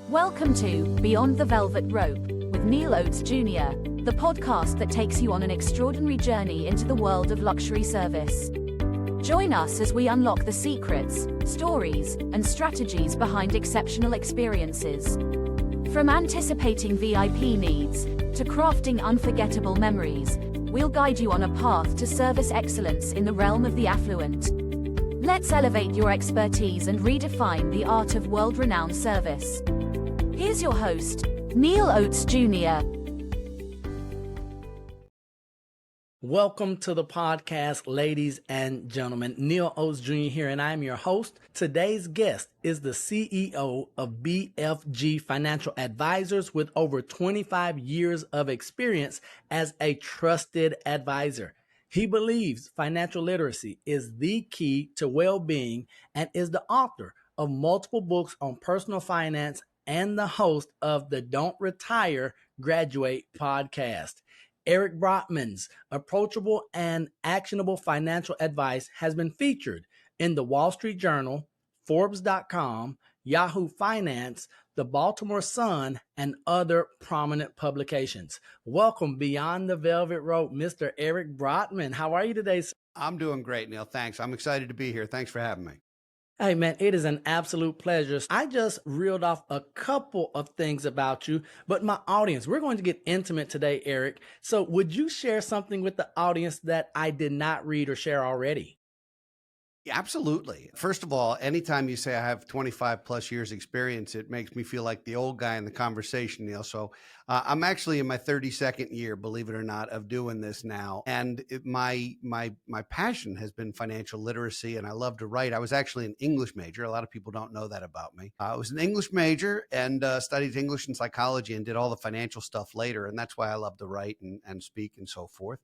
Welcome to Beyond the Velvet Rope with Neil Oates Jr., the podcast that takes you on an extraordinary journey into the world of luxury service. Join us as we unlock the secrets, stories, and strategies behind exceptional experiences. From anticipating VIP needs to crafting unforgettable memories, we'll guide you on a path to service excellence in the realm of the affluent. Let's elevate your expertise and redefine the art of world-renowned service. Here's your host, Neil Oates Jr. Welcome to the podcast, ladies and gentlemen. Neil Oates Jr. here, and I'm your host. Today's guest is the CEO of BFG Financial Advisors with over 25 years of experience as a trusted advisor. He believes financial literacy is the key to well-being and is the author of multiple books on personal finance and the host of the Don't Retire, Graduate podcast. Eric Brotman's approachable and actionable financial advice has been featured in the Wall Street Journal, Forbes.com, Yahoo Finance, the Baltimore Sun, and other prominent publications. Welcome Beyond the Velvet Rope, Mr. Eric Brotman. How are you today, sir? I'm doing great, Neil. Thanks. I'm excited to be here. Thanks for having me. Hey, man, it is an absolute pleasure. I just reeled off a couple of things about you, but my audience, we're going to get intimate today, Eric. So would you share something with the audience that I did not read or share already? Yeah, absolutely. First of all, anytime you say I have 25 plus years experience, it makes me feel like the old guy in the conversation, Neil. So I'm actually in my 32nd year, believe it or not, of doing this now. And my passion has been financial literacy, and I love to write. I was actually an English major. A lot of people don't know that about me. I was an English major and studied English and psychology and did all the financial stuff later. And that's why I love to write and speak and so forth.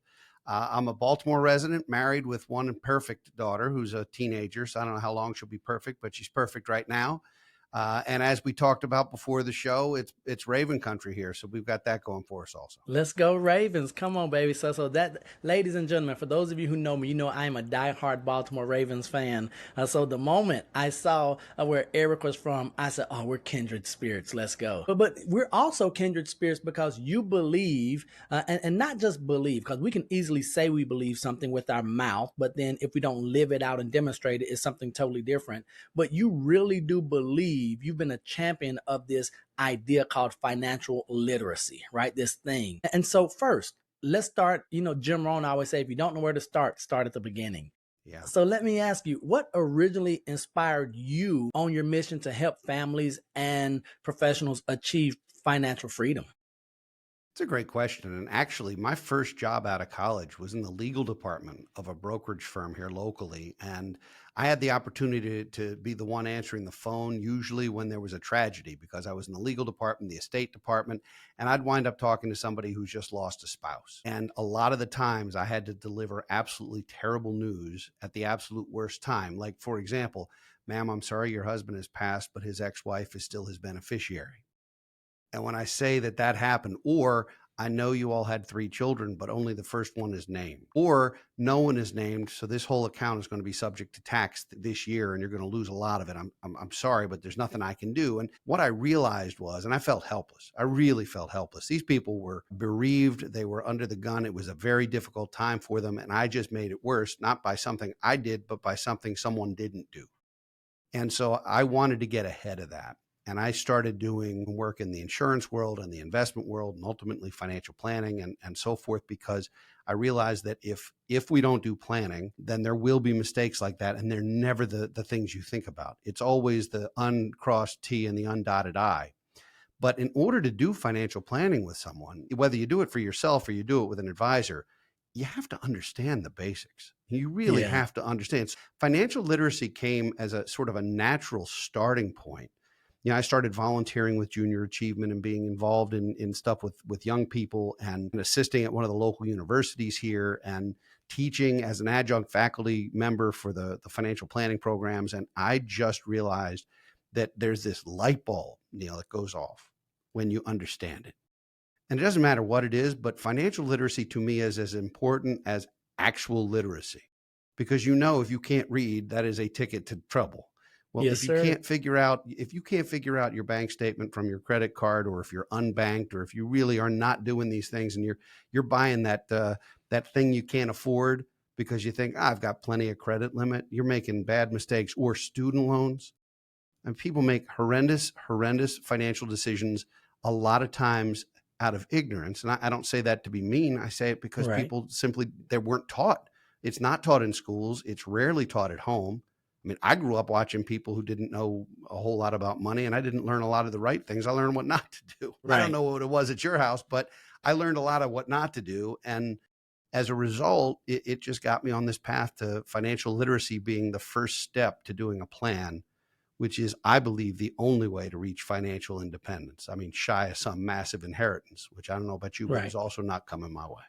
I'm a Baltimore resident, married with one perfect daughter who's a teenager. So I don't know how long she'll be perfect, but she's perfect right now. And as we talked about before the show, it's Raven country here. So we've got that going for us also. Let's go Ravens. Come on, baby. So that, ladies and gentlemen, for those of you who know me, you know I am a diehard Baltimore Ravens fan. So the moment I saw where Eric was from, I said, oh, we're kindred spirits. Let's go. But we're also kindred spirits because you believe, and not just believe, because we can easily say we believe something with our mouth, but then if we don't live it out and demonstrate it, it's something totally different. But you really do believe. You've been a champion of this idea called financial literacy, right? This thing. And so first, let's start, Jim Rohn always say, if you don't know where to start at the beginning. Yeah. So let me ask you, what originally inspired you on your mission to help families and professionals achieve financial freedom? It's a great question. And actually, my first job out of college was in the legal department of a brokerage firm here locally. And I had the opportunity to be the one answering the phone, usually when there was a tragedy, because I was in the legal department, the estate department, and I'd wind up talking to somebody who's just lost a spouse. And a lot of the times I had to deliver absolutely terrible news at the absolute worst time. Like, for example, ma'am, I'm sorry your husband has passed, but his ex-wife is still his beneficiary. And when I say that happened, or I know you all had 3 children, but only the first one is named, or no one is named, so this whole account is going to be subject to tax this year and you're going to lose a lot of it. I'm sorry, but there's nothing I can do. And what I realized was, and I felt helpless. I really felt helpless. These people were bereaved. They were under the gun. It was a very difficult time for them. And I just made it worse, not by something I did, but by something someone didn't do. And so I wanted to get ahead of that. And I started doing work in the insurance world and the investment world and ultimately financial planning and so forth, because I realized that if we don't do planning, then there will be mistakes like that. And they're never the things you think about. It's always the uncrossed T and the undotted I. But in order to do financial planning with someone, whether you do it for yourself or you do it with an advisor, you have to understand the basics. You really have to understand. Financial literacy came as a sort of a natural starting point. I started volunteering with Junior Achievement and being involved in stuff with young people and assisting at one of the local universities here and teaching as an adjunct faculty member for the financial planning programs. And I just realized that there's this light bulb, Neil, that goes off when you understand it. And it doesn't matter what it is, but financial literacy to me is as important as actual literacy, because if you can't read, that is a ticket to trouble. Well, Yes, sir. if you can't figure out your bank statement from your credit card, or if you're unbanked, or if you really are not doing these things and you're buying that thing you can't afford because you think, I've got plenty of credit limit, you're making bad mistakes. Or student loans. And people make horrendous financial decisions a lot of times out of ignorance. And I don't say that to be mean. I say it because Right. people simply, they weren't taught. It's not taught in schools. It's rarely taught at home. I mean, I grew up watching people who didn't know a whole lot about money, and I didn't learn a lot of the right things. I learned what not to do. I don't Right. know what it was at your house, but I learned a lot of what not to do. And as a result, it just got me on this path to financial literacy being the first step to doing a plan, which is, I believe, the only way to reach financial independence. I mean, shy of some massive inheritance, which I don't know about you, but Right. is also not coming my way.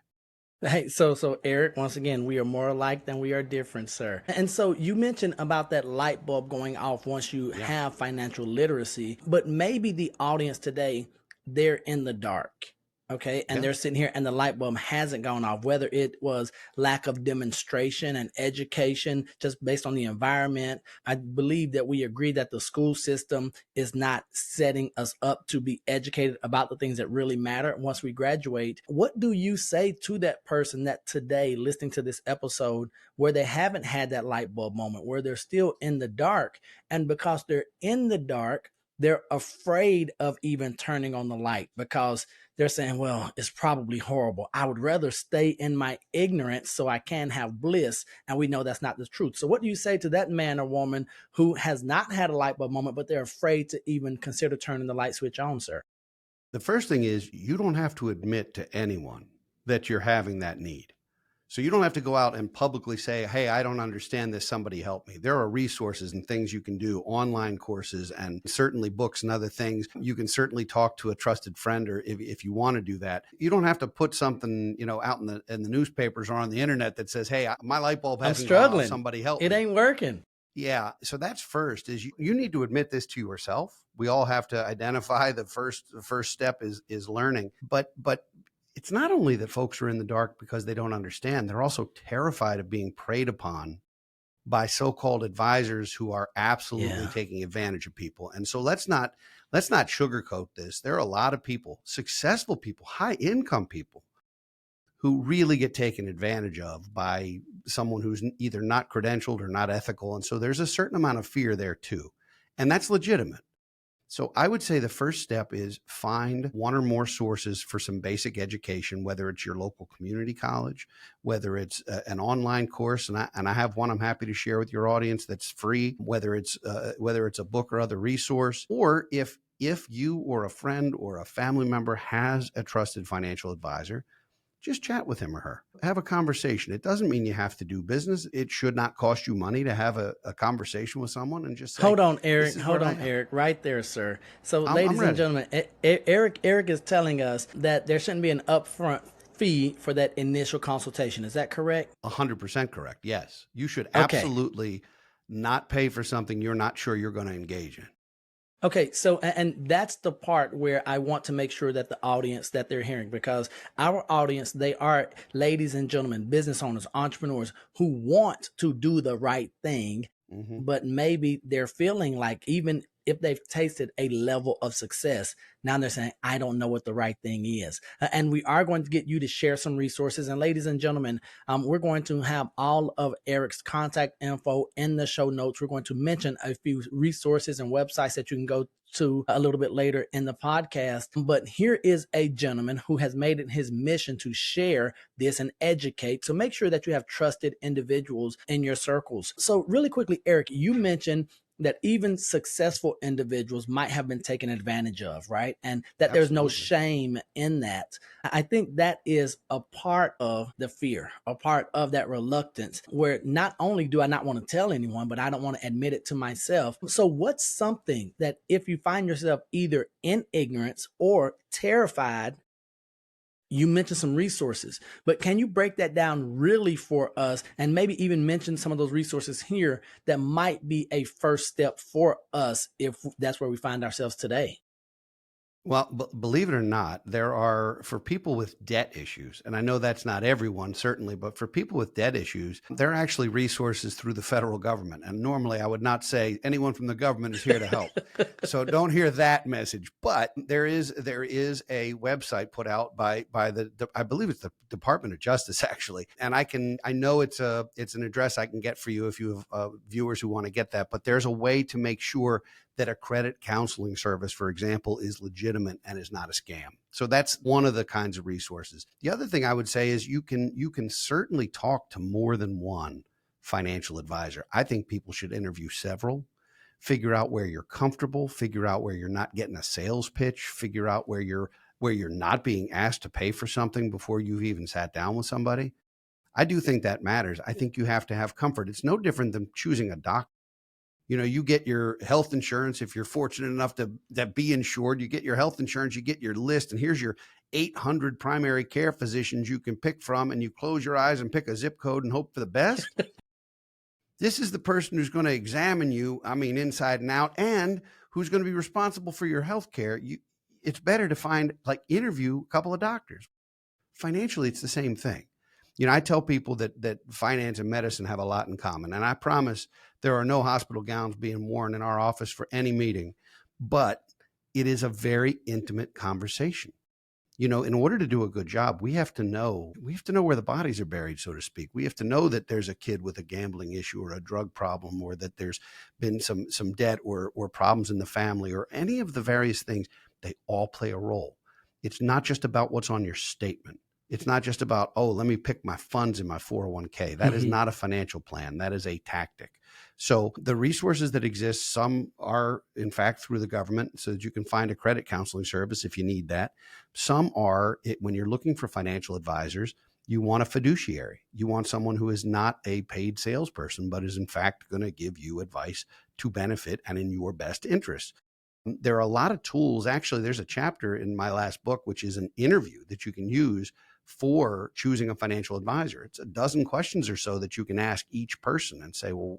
Hey, so Eric, once again, we are more alike than we are different, sir. And so you mentioned about that light bulb going off once you Yeah. have financial literacy, but maybe the audience today, they're in the dark. Okay. And Yeah. they're sitting here and the light bulb hasn't gone off, whether it was lack of demonstration and education just based on the environment. I believe that we agree that the school system is not setting us up to be educated about the things that really matter once we graduate. What do you say to that person that today listening to this episode where they haven't had that light bulb moment, where they're still in the dark, and because they're in the dark, they're afraid of even turning on the light because they're saying, well, it's probably horrible. I would rather stay in my ignorance so I can have bliss. And we know that's not the truth. So what do you say to that man or woman who has not had a light bulb moment, but they're afraid to even consider turning the light switch on, sir? The first thing is, you don't have to admit to anyone that you're having that need. So you don't have to go out and publicly say, hey, I don't understand this, somebody help me. There are resources and things you can do, online courses, and certainly books and other things. You can certainly talk to a trusted friend, or if you want to do that. You don't have to put something, out in the newspapers or on the internet that says, hey, my light bulb I'm hasn't gone off, struggling. somebody help It me. ain't working. Yeah. So that's first, is you need to admit this to yourself. We all have to identify the first step is learning. But it's not only that folks are in the dark because they don't understand, they're also terrified of being preyed upon by so-called advisors who are absolutely Yeah. taking advantage of people. And so let's not sugarcoat this. There are a lot of people, successful people, high income people, who really get taken advantage of by someone who's either not credentialed or not ethical. And so there's a certain amount of fear there too. And that's legitimate. So I would say the first step is find one or more sources for some basic education, whether it's your local community college, whether it's an online course. And I have one I'm happy to share with your audience that's free, whether it's a book or other resource, or if you or a friend or a family member has a trusted financial advisor, just chat with him or her. Have a conversation. It doesn't mean you have to do business. It should not cost you money to have a conversation with someone and just say, Hold on, this Eric. is Hold what I on, have. Eric. Right there, sir. So, I'm ladies and ready. gentlemen, Eric is telling us that there shouldn't be an upfront fee for that initial consultation. Is that correct? 100% correct. Yes. You should Okay. absolutely not pay for something you're not sure you're going to engage in. Okay, so and that's the part where I want to make sure that the audience that they're hearing, because our audience, they are ladies and gentlemen, business owners, entrepreneurs who want to do the right thing, Mm-hmm. but maybe they're feeling like even if they've tasted a level of success, now they're saying, I don't know what the right thing is. And we are going to get you to share some resources. And ladies and gentlemen, we're going to have all of Eric's contact info in the show notes. We're going to mention a few resources and websites that you can go to a little bit later in the podcast. But here is a gentleman who has made it his mission to share this and educate. So make sure that you have trusted individuals in your circles. So really quickly, Eric, you mentioned that even successful individuals might have been taken advantage of, right? And that there's no Absolutely. shame in that. I think that is a part of the fear, a part of that reluctance, where not only do I not want to tell anyone, but I don't want to admit it to myself. So what's something that if you find yourself either in ignorance or terrified, you mentioned some resources, but can you break that down really for us and maybe even mention some of those resources here that might be a first step for us if that's where we find ourselves today? Well, believe it or not, there are, for people with debt issues, and I know that's not everyone, certainly, but for people with debt issues, there are actually resources through the federal government. And normally I would not say anyone from the government is here to help. So don't hear that message. But there is a website put out by the I believe it's the Department of Justice, actually. And I know it's an address I can get for you if you have viewers who want to get that. But there's a way to make sure that a credit counseling service, for example, is legitimate and is not a scam. So that's one of the kinds of resources. The other thing I would say is you can certainly talk to more than one financial advisor. I think people should interview several, figure out where you're comfortable, figure out where you're not getting a sales pitch, figure out where you're not being asked to pay for something before you've even sat down with somebody. I do think that matters. I think you have to have comfort. It's no different than choosing a doctor. You get your health insurance. If you're fortunate enough to be insured, you get your health insurance, you get your list, and here's your 800 primary care physicians you can pick from, and you close your eyes and pick a zip code and hope for the best. This is the person who's going to examine you, I mean, inside and out, and who's going to be responsible for your health care. It's better to interview a couple of doctors. Financially, it's the same thing. I tell people that finance and medicine have a lot in common, and I promise there are no hospital gowns being worn in our office for any meeting, but it is a very intimate conversation. In order to do a good job, we have to know where the bodies are buried, so to speak. We have to know that there's a kid with a gambling issue or a drug problem, or that there's been some debt or problems in the family, or any of the various things. They all play a role. It's not just about what's on your statement. It's not just about, oh, let me pick my funds in my 401k. That is not a financial plan. That is a tactic. So the resources that exist, some are, in fact, through the government so that you can find a credit counseling service if you need that. Some are, when you're looking for financial advisors, you want a fiduciary. You want someone who is not a paid salesperson, but is, in fact, going to give you advice to benefit and in your best interest. There are a lot of tools. Actually, there's a chapter in my last book, which is an interview that you can use for choosing a financial advisor. It's a dozen questions or so that you can ask each person and say, well,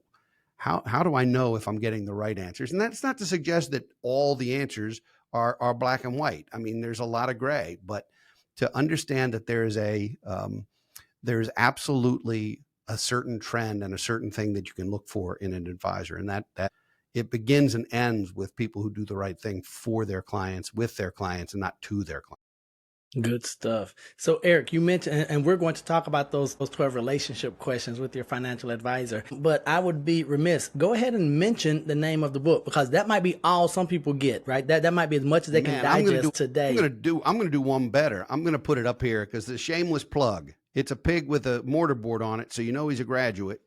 how do I know if I'm getting the right answers? And that's not to suggest that all the answers are black and white. I mean, there's a lot of gray, but to understand that there's absolutely a certain trend and a certain thing that you can look for in an advisor, and that it begins and ends with people who do the right thing for their clients, with their clients, and not to their clients. Good stuff. So, Eric, you mentioned, and we're going to talk about those 12 relationship questions with your financial advisor, but I would be remiss. Go ahead and mention the name of the book, because that might be all some people get, right? That might be as much as they can digest today. I'm going to do one better. I'm going to put it up here because the shameless plug. It's a pig with a mortarboard on it, so he's a graduate,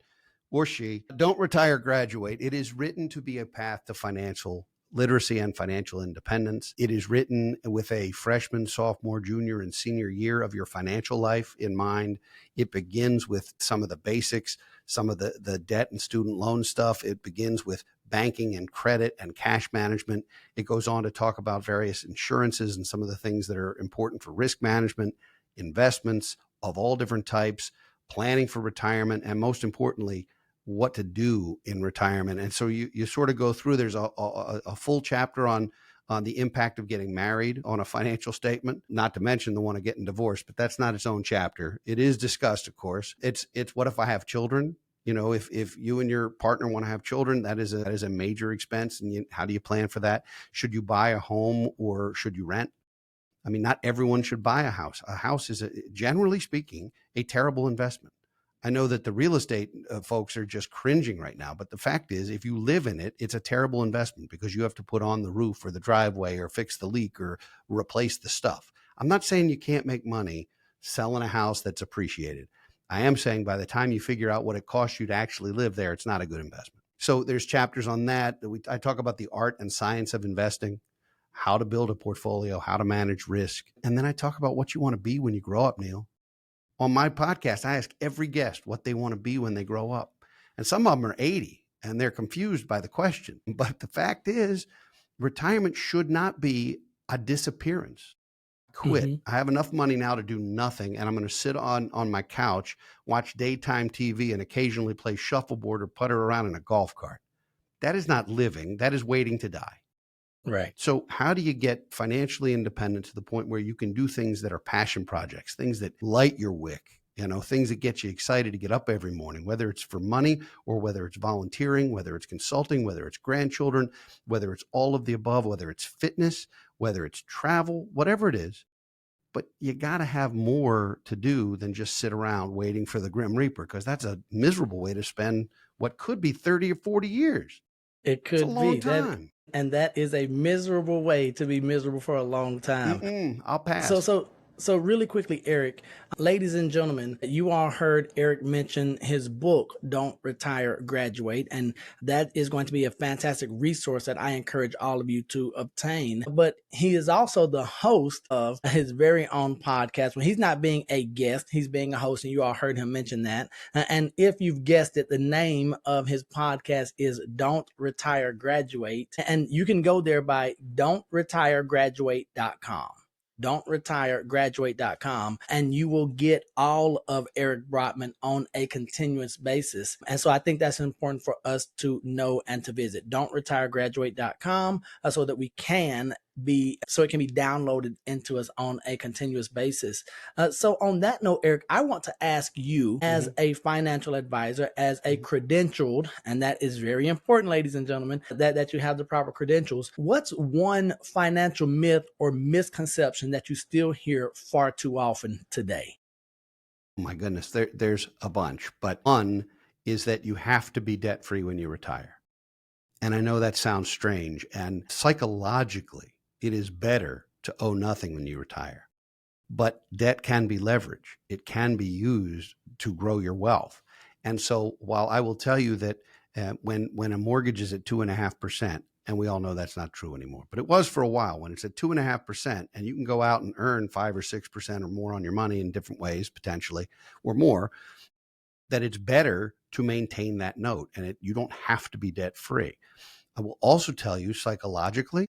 or she. Don't retire, graduate. It is written to be a path to financial literacy and financial independence. It is written with a freshman, sophomore, junior, and senior year of your financial life in mind. It begins with some of the basics, some of the debt and student loan stuff. It begins with banking and credit and cash management. It goes on to talk about various insurances and some of the things that are important for risk management, investments of all different types, planning for retirement, and most importantly, what to do in retirement. And so you sort of go through, there's a full chapter on the impact of getting married on a financial statement, not to mention the one of getting divorced, but that's not its own chapter. It is discussed, of course. It's what if I have children? If you and your partner want to have children, that is a major expense. And how do you plan for that? Should you buy a home or should you rent? I mean, not everyone should buy a house. A house is, generally speaking, a terrible investment. I know that the real estate folks are just cringing right now, but the fact is, if you live in it, it's a terrible investment because you have to put on the roof or the driveway or fix the leak or replace the stuff. I'm not saying you can't make money selling a house that's appreciated. I am saying by the time you figure out what it costs you to actually live there, it's not a good investment. So there's chapters on that. I talk about the art and science of investing, how to build a portfolio, how to manage risk. And then I talk about what you want to be when you grow up, Neil. On my podcast, I ask every guest what they want to be when they grow up. And some of them are 80 and they're confused by the question. But the fact is, retirement should not be a disappearance. Quit. I have enough money now to do nothing, and I'm going to sit on my couch, watch daytime TV, and occasionally play shuffleboard or putter around in a golf cart. That is not living. That is waiting to die. Right. So how do you get financially independent to the point where you can do things that are passion projects, things that light your wick, things that get you excited to get up every morning, whether it's for money or whether it's volunteering, whether it's consulting, whether it's grandchildren, whether it's all of the above, whether it's fitness, whether it's travel, whatever it is. But you got to have more to do than just sit around waiting for the Grim Reaper, because that's a miserable way to spend what could be 30 or 40 years. It It's a could long be that, time. and that is a miserable way to be miserable for a long time. I'll So, pass. so, so really quickly, Eric, ladies and gentlemen, you all heard Eric mention his book, Don't Retire, Graduate, and that is going to be a fantastic resource that I encourage all of you to obtain. But he is also the host of his very own podcast. When he's not being a guest, he's being a host, and you all heard him mention that. And if you've guessed it, the name of his podcast is Don't Retire, Graduate, and you can go there by don'tretiregraduate.com. Don'tretiregraduate.com, and you will get all of Eric Brotman on a continuous basis. And so I think that's important for us to know and to visit don'tretiregraduate.com so that we can so it can be downloaded into us on a continuous basis. So on that note, Eric, I want to ask you, as a financial advisor, as a credentialed, and that is very important, ladies and gentlemen, that you have the proper credentials. What's one financial myth or misconception that you still hear far too often today? Oh my goodness, there's a bunch, but one is that you have to be debt-free when you retire. And I know that sounds strange, and psychologically, it is better to owe nothing when you retire. But debt can be leverage. It can be used to grow your wealth. And so while I will tell you that when a mortgage is at 2.5%, and we all know that's not true anymore, but it was for a while, when it's at 2.5%, and you can go out and earn 5 or 6% or more on your money in different ways, potentially, or more, that it's better to maintain that note, and you don't have to be debt free. I will also tell you, psychologically,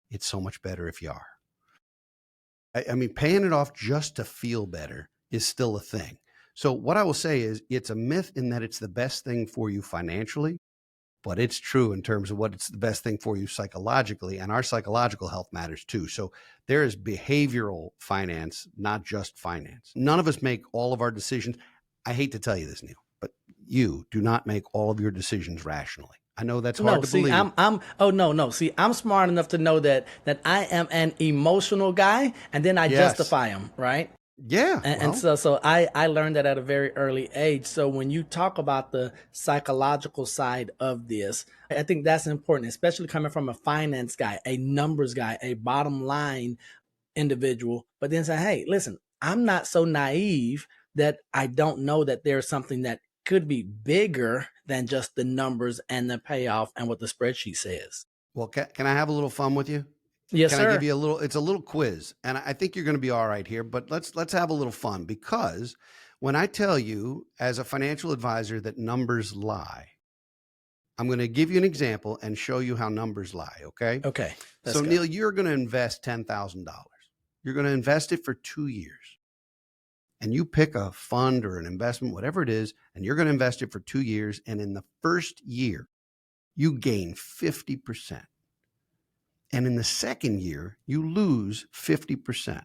it's so much better if you are. I mean, paying it off just to feel better is still a thing. So what I will say is, it's a myth in that it's the best thing for you financially, but it's true in terms of what it's the best thing for you psychologically, and our psychological health matters too. So there is behavioral finance, not just finance. None of us make all of our decisions. I hate to tell you this, Neil, but you do not make all of your decisions rationally. I know that's hard to believe. See, I'm smart enough to know that I am an emotional guy, and then I justify them, right? Yeah. And so I learned that at a very early age. So when you talk about the psychological side of this, I think that's important, especially coming from a finance guy, a numbers guy, a bottom line individual. But then say, hey, listen, I'm not so naive that I don't know that there's something that could be bigger than just the numbers and the payoff and what the spreadsheet says. Well, can I have a little fun with you? Yes, Can sir. I give you it's a little quiz, and I think you're going to be all right here, but let's have a little fun, because when I tell you as a financial advisor that numbers lie, I'm going to give you an example and show you how numbers lie. Okay. Okay. So Neil, you're going to invest $10,000. You're going to invest it for 2 years, and you pick a fund or an investment, whatever it is, and you're going to invest it for 2 years. And in the first year, you gain 50%. And in the second year, you lose 50%.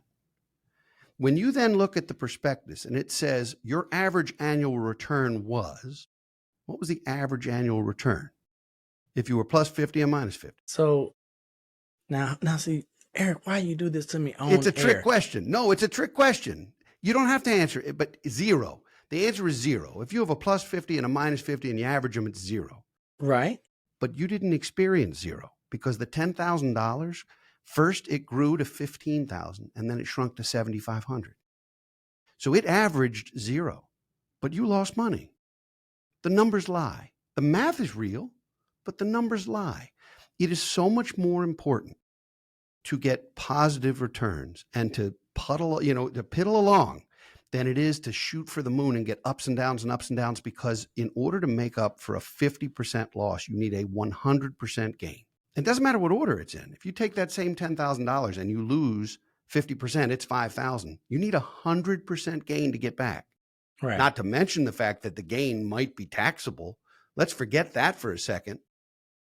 When you then look at the prospectus and it says your average annual return was, what was the average annual return if you were plus 50 and minus 50? So now see, Eric, why you do this to me on It's a trick air? question. No, it's a trick question. You don't have to answer it, but zero. The answer is zero. If you have a plus 50 and a minus 50 and you average them, it's zero. Right. But you didn't experience zero, because the $10,000, first it grew to 15,000 and then it shrunk to 7,500. So it averaged zero, but you lost money. The numbers lie. The math is real, but the numbers lie. It is so much more important to get positive returns and to piddle along than it is to shoot for the moon and get ups and downs, because in order to make up for a 50% loss, you need a 100% gain. It doesn't matter what order it's in. If you take that same $10,000 and you lose 50%, it's 5,000. You need 100% gain to get back. Right. Not to mention the fact that the gain might be taxable. Let's forget that for a second.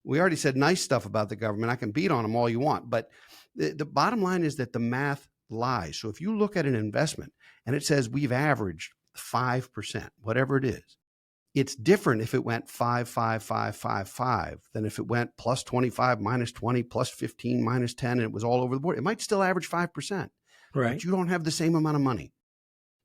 We already said nice stuff about the government. I can beat on them all you want, but the bottom line is that the math lies. So if you look at an investment and it says we've averaged 5%, whatever it is, it's different if it went 5, 5, 5, 5, 5 than if it went plus 25, minus 20, plus 15, minus 10, and it was all over the board. It might still average 5%, Right. but you don't have the same amount of money.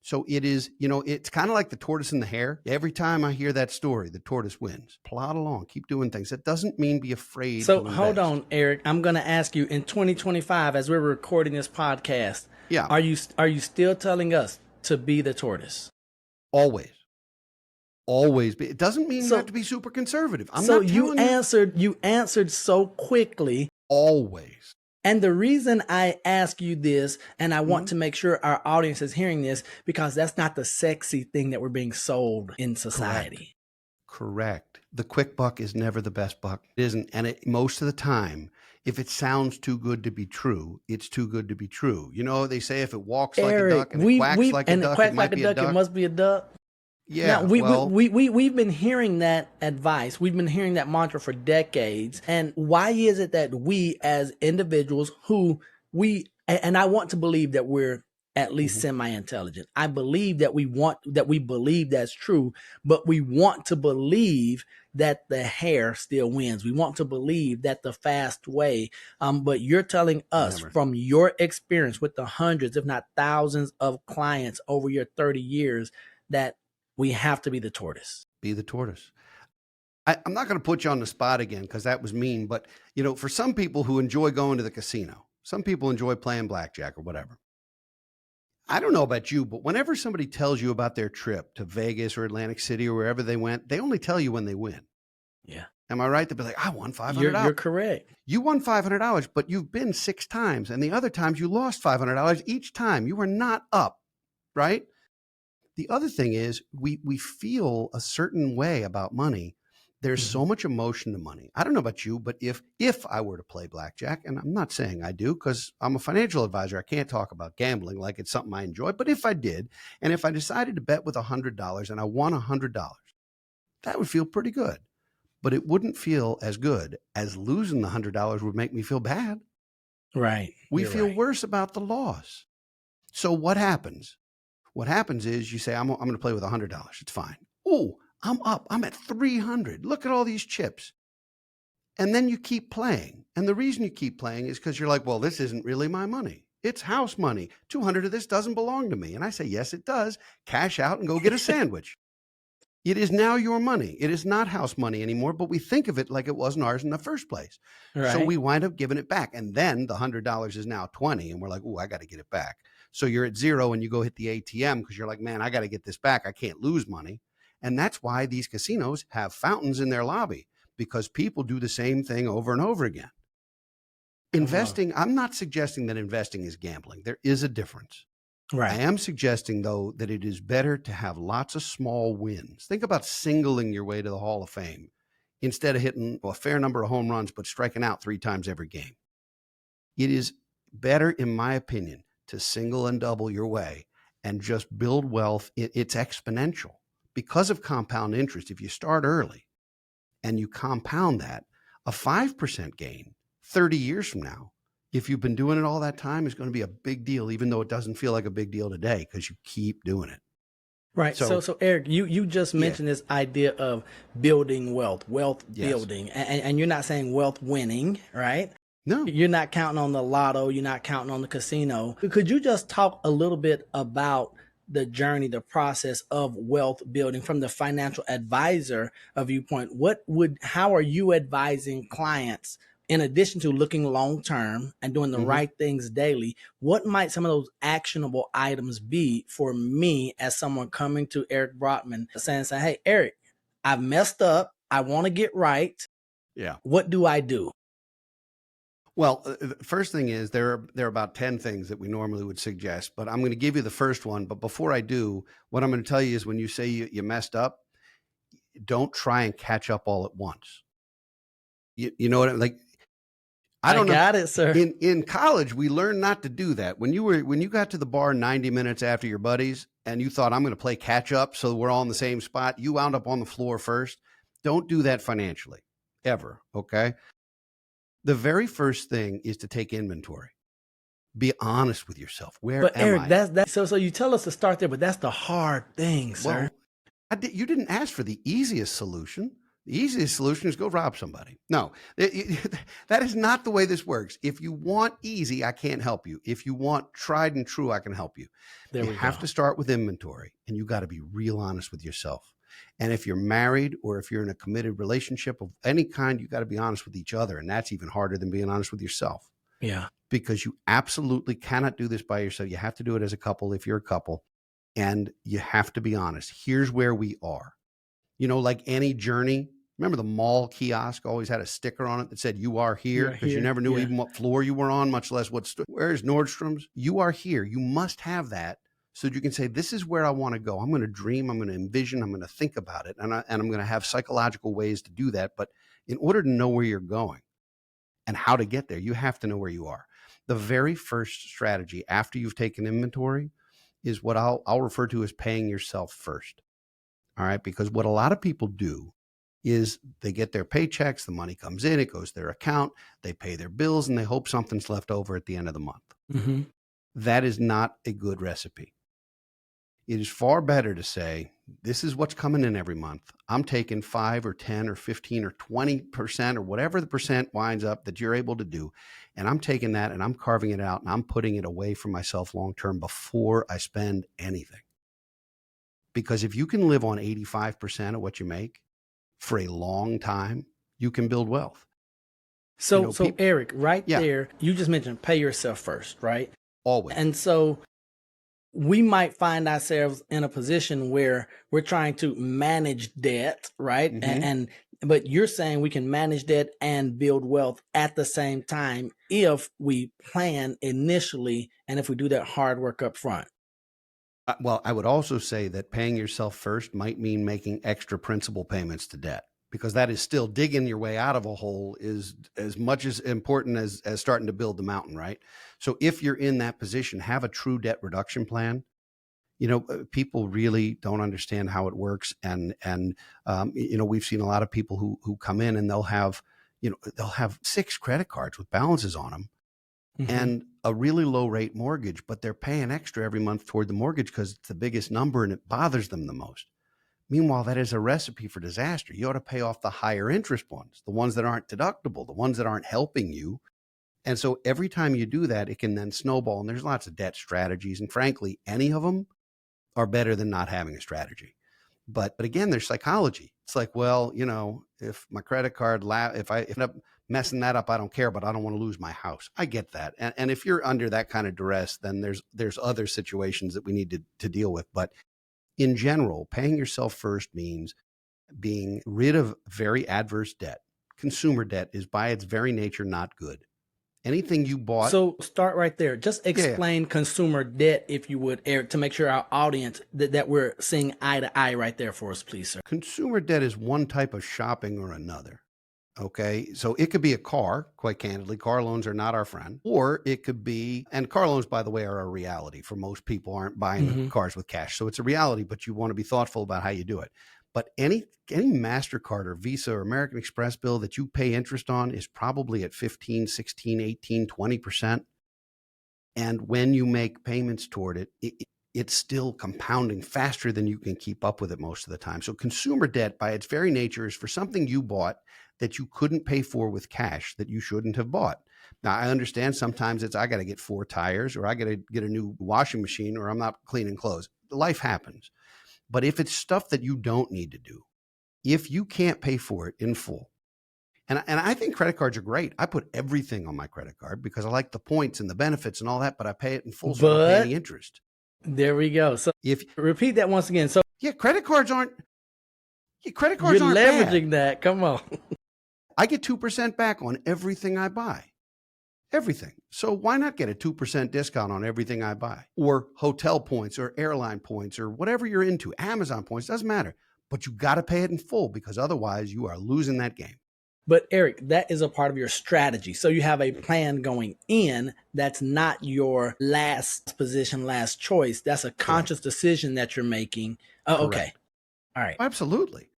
So it is, it's kind of like the tortoise and the hare. Every time I hear that story, the tortoise wins. Plod along, keep doing things. That doesn't mean be afraid So to invest. hold on, Eric. I'm going to ask you, in 2025, as we're recording this podcast, Yeah. are you still telling us to be the tortoise? Always. But it doesn't mean you have to be super conservative. I'm so not telling you answered so quickly. Always. And the reason I ask you this, and I want to make sure our audience is hearing this, because that's not the sexy thing that we're being sold in society. Correct. The quick buck is never the best buck. It isn't. And most of the time, if it sounds too good to be true, it's too good to be true. They say if it walks like a duck and it quacks like a duck, it might be a duck. It must be a duck. Yeah. Now, we've been hearing that advice. We've been hearing that mantra for decades. And why is it that we as individuals and I want to believe that we're at least semi-intelligent. I believe that we believe that's true, but we want to believe that the hare still wins. We want to believe that the fast way. But you're telling us from your experience with the hundreds, if not thousands of clients over your 30 years, that we have to be the tortoise. Be the tortoise. I'm not going to put you on the spot again because that was mean. But, for some people who enjoy going to the casino, some people enjoy playing blackjack or whatever. I don't know about you, but whenever somebody tells you about their trip to Vegas or Atlantic City or wherever they went, they only tell you when they win. Yeah. Am I right? They'll be like, I won $500. You're correct. You won $500, but you've been 6 times. And the other times you lost $500 each time. You were not up, right? The other thing is we feel a certain way about money. There's so much emotion to money. I don't know about you, but if I were to play blackjack, and I'm not saying I do because I'm a financial advisor, I can't talk about gambling like it's something I enjoy. But if I did, and if I decided to bet with $100 and I won $100, that would feel pretty good. But it wouldn't feel as good as losing the $100 would make me feel bad. Right. We feel worse about the loss. So what happens? What happens is you say, I'm going to play with $100. It's fine. Oh, I'm up. I'm at 300. Look at all these chips. And then you keep playing. And the reason you keep playing is because you're like, well, this isn't really my money. It's house money. 200 of this doesn't belong to me. And I say, yes, it does. Cash out and go get a sandwich. It is now your money. It is not house money anymore, but we think of it like it wasn't ours in the first place. Right. So we wind up giving it back. And then the $100 is now 20. And we're like, oh, I got to get it back. So you're at 0 and you go hit the ATM because you're like, man, I got to get this back. I can't lose money. And that's why these casinos have fountains in their lobby, because people do the same thing over and over again. Investing, I'm not suggesting that investing is gambling. There is a difference. Right. I am suggesting, though, that it is better to have lots of small wins. Think about singling your way to the Hall of Fame instead of hitting a fair number of home runs, but striking out 3 times every game. It is better, in my opinion, to single and double your way and just build wealth. It's exponential because of compound interest. If you start early and you compound that, a 5% gain 30 years from now, if you've been doing it all that time, is going to be a big deal, even though it doesn't feel like a big deal today because you keep doing it. Right. So Eric, you just mentioned this idea of building wealth building, and you're not saying wealth winning, right? No. You're not counting on the lotto. You're not counting on the casino. Could you just talk a little bit about the journey, the process of wealth building from the financial advisor viewpoint? How are you advising clients, in addition to looking long-term and doing the right things daily? What might some of those actionable items be for me as someone coming to Eric Brotman saying, hey, Eric, I've messed up. I want to get right. Yeah. What do I do? Well, the first thing is there are about 10 things that we normally would suggest, but I'm going to give you the first one. But before I do, what I'm going to tell you is when you say you messed up, don't try and catch up all at once. You know what I mean? Like, I don't know. Got it, sir. In college, we learned not to do that. When you got to the bar 90 minutes after your buddies and you thought, I'm going to play catch up so we're all in the same spot, you wound up on the floor first. Don't do that financially. ever. Okay. The very first thing is to take inventory. Be honest with yourself. Where But am Eric, I? that's so you tell us to start there, but that's the hard thing, sir. Well, you didn't ask for the easiest solution. The easiest solution is go rob somebody. No, that is not the way this works. If you want easy, I can't help you. If you want tried and true, I can help you. There You we have go. to start with inventory, and you got to be real honest with yourself. And if you're married or if you're in a committed relationship of any kind, you got to be honest with each other. And that's even harder than being honest with yourself, Yeah. because you absolutely cannot do this by yourself. You have to do it as a couple if you're a couple, and you have to be honest. Here's where we are. Like any journey, remember the mall kiosk always had a sticker on it that said, "You are here," You're because you here. never knew Yeah. even what floor you were on, much less where's Nordstrom's. You are here. You must have that so that you can say, this is where I want to go. I'm going to dream. I'm going to envision. I'm going to think about it. And I'm going to have psychological ways to do that. But in order to know where you're going and how to get there, you have to know where you are. The very first strategy after you've taken inventory is what I'll refer to as paying yourself first. All right. Because what a lot of people do is they get their paychecks, the money comes in, it goes to their account, they pay their bills, and they hope something's left over at the end of the month. Mm-hmm. That is not a good recipe. It is far better to say, this is what's coming in every month. I'm taking 5 or 10 or 15 or 20% or whatever the percent winds up that you're able to do. And I'm taking that and I'm carving it out and I'm putting it away from myself long-term before I spend anything. Because if you can live on 85% of what you make for a long time, you can build wealth. So Eric, right Yeah. there, you just mentioned pay yourself first, right? Always. And so we might find ourselves in a position where we're trying to manage debt, right? Mhm. But you're saying we can manage debt and build wealth at the same time if we plan initially and if we do that hard work up front. Well, I would also say that paying yourself first might mean making extra principal payments to debt, because that is still digging your way out of a hole is as much as important as starting to build the mountain, right? So if you're in that position, have a true debt reduction plan. People really don't understand how it works. And we've seen a lot of people who come in and they'll have 6 credit cards with balances on them. Mm-hmm. And a really low rate mortgage, but they're paying extra every month toward the mortgage because it's the biggest number and it bothers them the most. Meanwhile, that is a recipe for disaster. You ought to pay off the higher interest ones, the ones that aren't deductible, the ones that aren't helping you. And so every time you do that, it can then snowball. And there's lots of debt strategies. And frankly, any of them are better than not having a strategy. But again, there's psychology. It's like, well, if my credit card, if I end up messing that up, I don't care, but I don't want to lose my house. I get that. And if you're under that kind of duress, then there's other situations that we need to deal with. But in general, paying yourself first means being rid of very adverse debt. Consumer debt is by its very nature not good. Anything you bought. So start right there. Just Yeah. explain consumer debt, if you would, Eric, to make sure our audience that we're seeing eye to eye right there for us, please, sir. Consumer debt is one type of shopping or another. Okay. So it could be a car, quite candidly. Car loans are not our friend. Or it could be, and car loans, by the way, are a reality for most people, aren't buying cars with cash. So it's a reality, but you want to be thoughtful about how you do it. But any MasterCard or Visa or American Express bill that you pay interest on is probably at 15, 16, 18, 20%. And when you make payments toward it, it's still compounding faster than you can keep up with it most of the time. So consumer debt by its very nature is for something you bought that you couldn't pay for with cash that you shouldn't have bought. Now, I understand sometimes I got to get 4 tires or I got to get a new washing machine or I'm not cleaning clothes. Life happens. But if it's stuff that you don't need to do, if you can't pay for it in full, and I think credit cards are great. I put everything on my credit card because I like the points and the benefits and all that, but I pay it in full, so I don't pay any interest. There we go. So If repeat that once again. So credit cards aren't you're bad. leveraging that. Come on. I get 2% back on everything I buy. Everything. So why not get a 2% discount on everything I buy? Or hotel points or airline points or whatever you're into. Amazon points, doesn't matter. But you got to pay it in full because otherwise you are losing that game. But Eric, that is a part of your strategy. So you have a plan going in. That's not your last position, last choice. That's a conscious decision that you're making. Oh, okay. All right. Absolutely.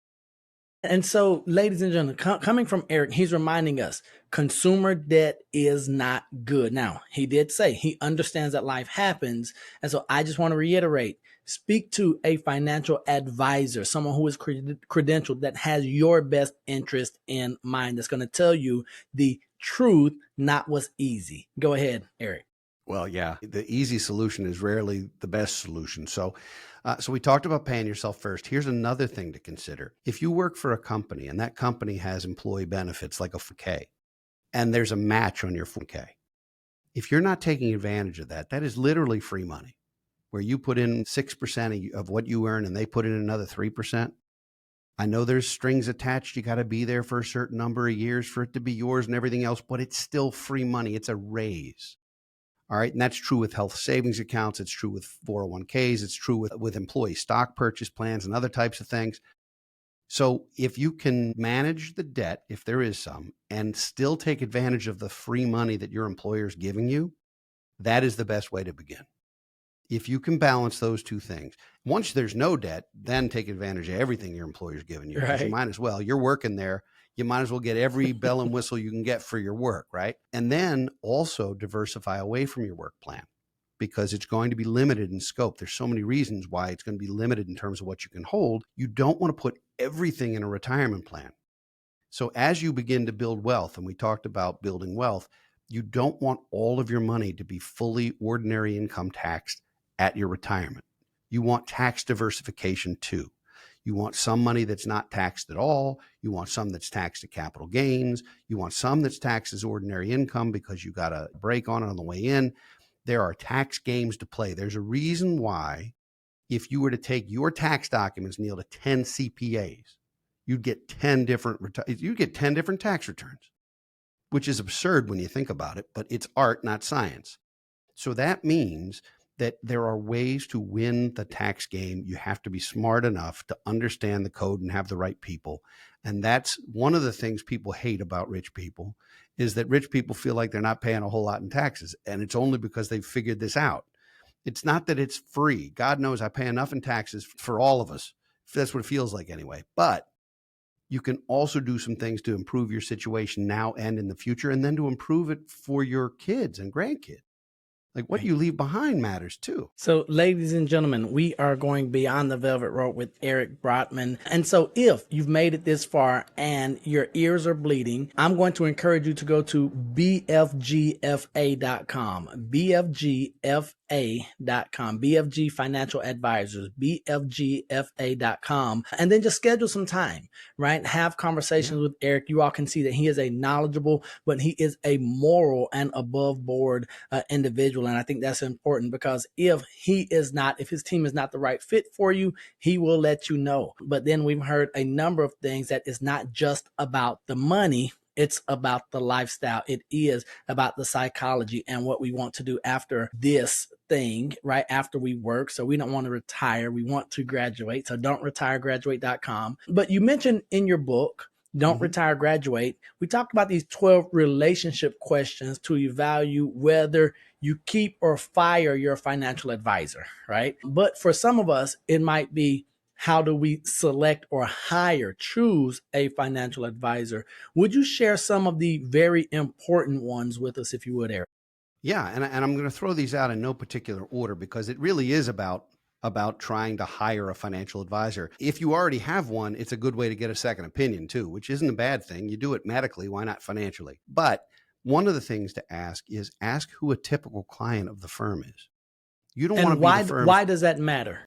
And so, ladies and gentlemen, coming from Eric, he's reminding us consumer debt is not good. Now, he did say he understands that life happens. And so I just want to reiterate, speak to a financial advisor, someone who is credentialed that has your best interest in mind, that's going to tell you the truth, not what's easy. Go ahead, Eric. Well, yeah, the easy solution is rarely the best solution. So we talked about paying yourself first. Here's another thing to consider. If you work for a company and that company has employee benefits like a 401k, and there's a match on your 401k, if you're not taking advantage of that, that is literally free money, where you put in 6% of what you earn and they put in another 3%. I know there's strings attached. You got to be there for a certain number of years for it to be yours and everything else, but it's still free money. It's a raise. All right. And that's true with health savings accounts. It's true with 401ks. It's true with employee stock purchase plans and other types of things. So if you can manage the debt, if there is some, and still take advantage of the free money that your employer is giving you, that is the best way to begin. If you can balance those two things, once there's no debt, then take advantage of everything your employer's giving you. Because you might as well, you're working there. You might as well get every bell and whistle you can get for your work, right? And then also diversify away from your work plan, because it's going to be limited in scope. There's so many reasons why it's going to be limited in terms of what you can hold. You don't want to put everything in a retirement plan. So as you begin to build wealth, and we talked about building wealth, you don't want all of your money to be fully ordinary income taxed at your retirement. You want tax diversification too. You want some money that's not taxed at all. You want some that's taxed at capital gains. You want some that's taxed as ordinary income because you got a break on it on the way in. There are tax games to play. There's a reason why if you were to take your tax documents, Neil, to 10 CPAs, you'd get 10 different tax returns, which is absurd when you think about it, but it's art, not science. So that means that there are ways to win the tax game. You have to be smart enough to understand the code and have the right people. And that's one of the things people hate about rich people, is that rich people feel like they're not paying a whole lot in taxes. And it's only because they've figured this out. It's not that it's free. God knows I pay enough in taxes for all of us. That's what it feels like anyway. But you can also do some things to improve your situation now and in the future, and then to improve it for your kids and grandkids. Like what you leave behind matters too. So, ladies and gentlemen, we are going beyond the velvet rope with Eric Brotman. And so if you've made it this far and your ears are bleeding, I'm going to encourage you to go to bfgfa.com, bfgfa.com, BFG Financial Advisors, bfgfa.com, and then just schedule some time, right? Have conversations with Eric. You all can see that he is a knowledgeable, but he is a moral and above board individual. And I think that's important, because if his team is not the right fit for you, he will let you know. But then we've heard a number of things that it's not just about the money. It's about the lifestyle. It is about the psychology and what we want to do after this thing, right? After we work. So we don't want to retire. We want to graduate. So don't retire, graduate.com. But you mentioned in your book, Don't Retire, Graduate, we talked about these 12 relationship questions to evaluate whether you keep or fire your financial advisor, right? But for some of us, it might be, how do we select or choose a financial advisor? Would you share some of the very important ones with us, if you would, Eric? Yeah, and I'm going to throw these out in no particular order, because it really is about trying to hire a financial advisor. If you already have one, it's a good way to get a second opinion too, which isn't a bad thing. You do it medically, why not financially? But one of the things to ask is who a typical client of the firm is. You don't want to be the firm. Why does that matter?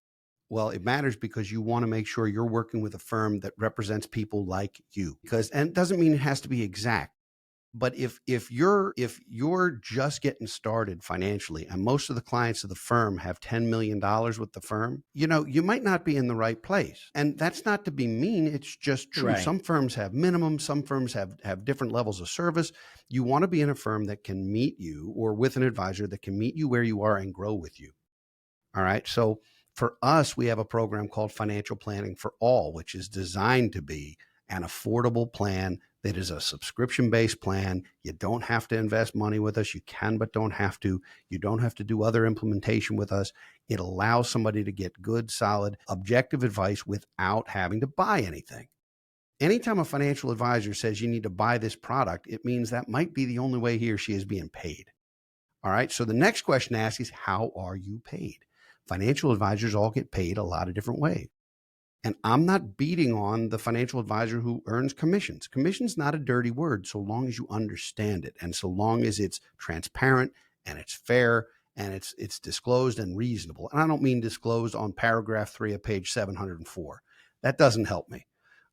Well, it matters because you want to make sure you're working with a firm that represents people like you. And it doesn't mean it has to be exact. But if you're just getting started financially, and most of the clients of the firm have $10 million with the firm, you might not be in the right place. And that's not to be mean. It's just true. Right. Some firms have minimums. Some firms have different levels of service. You want to be in a firm that can meet you, or with an advisor that can meet you where you are and grow with you. All right. So for us, we have a program called Financial Planning for All, which is designed to be an affordable plan that is a subscription-based plan. You don't have to invest money with us. You can, but don't have to. You don't have to do other implementation with us. It allows somebody to get good, solid, objective advice without having to buy anything. Anytime a financial advisor says you need to buy this product, it means that might be the only way he or she is being paid. All right. So the next question to ask is, how are you paid? Financial advisors all get paid a lot of different ways. And I'm not beating on the financial advisor who earns commissions. Commission's not a dirty word so long as you understand it, and so long as it's transparent and it's fair and it's disclosed and reasonable. And I don't mean disclosed on paragraph 3 of page 704. That doesn't help me.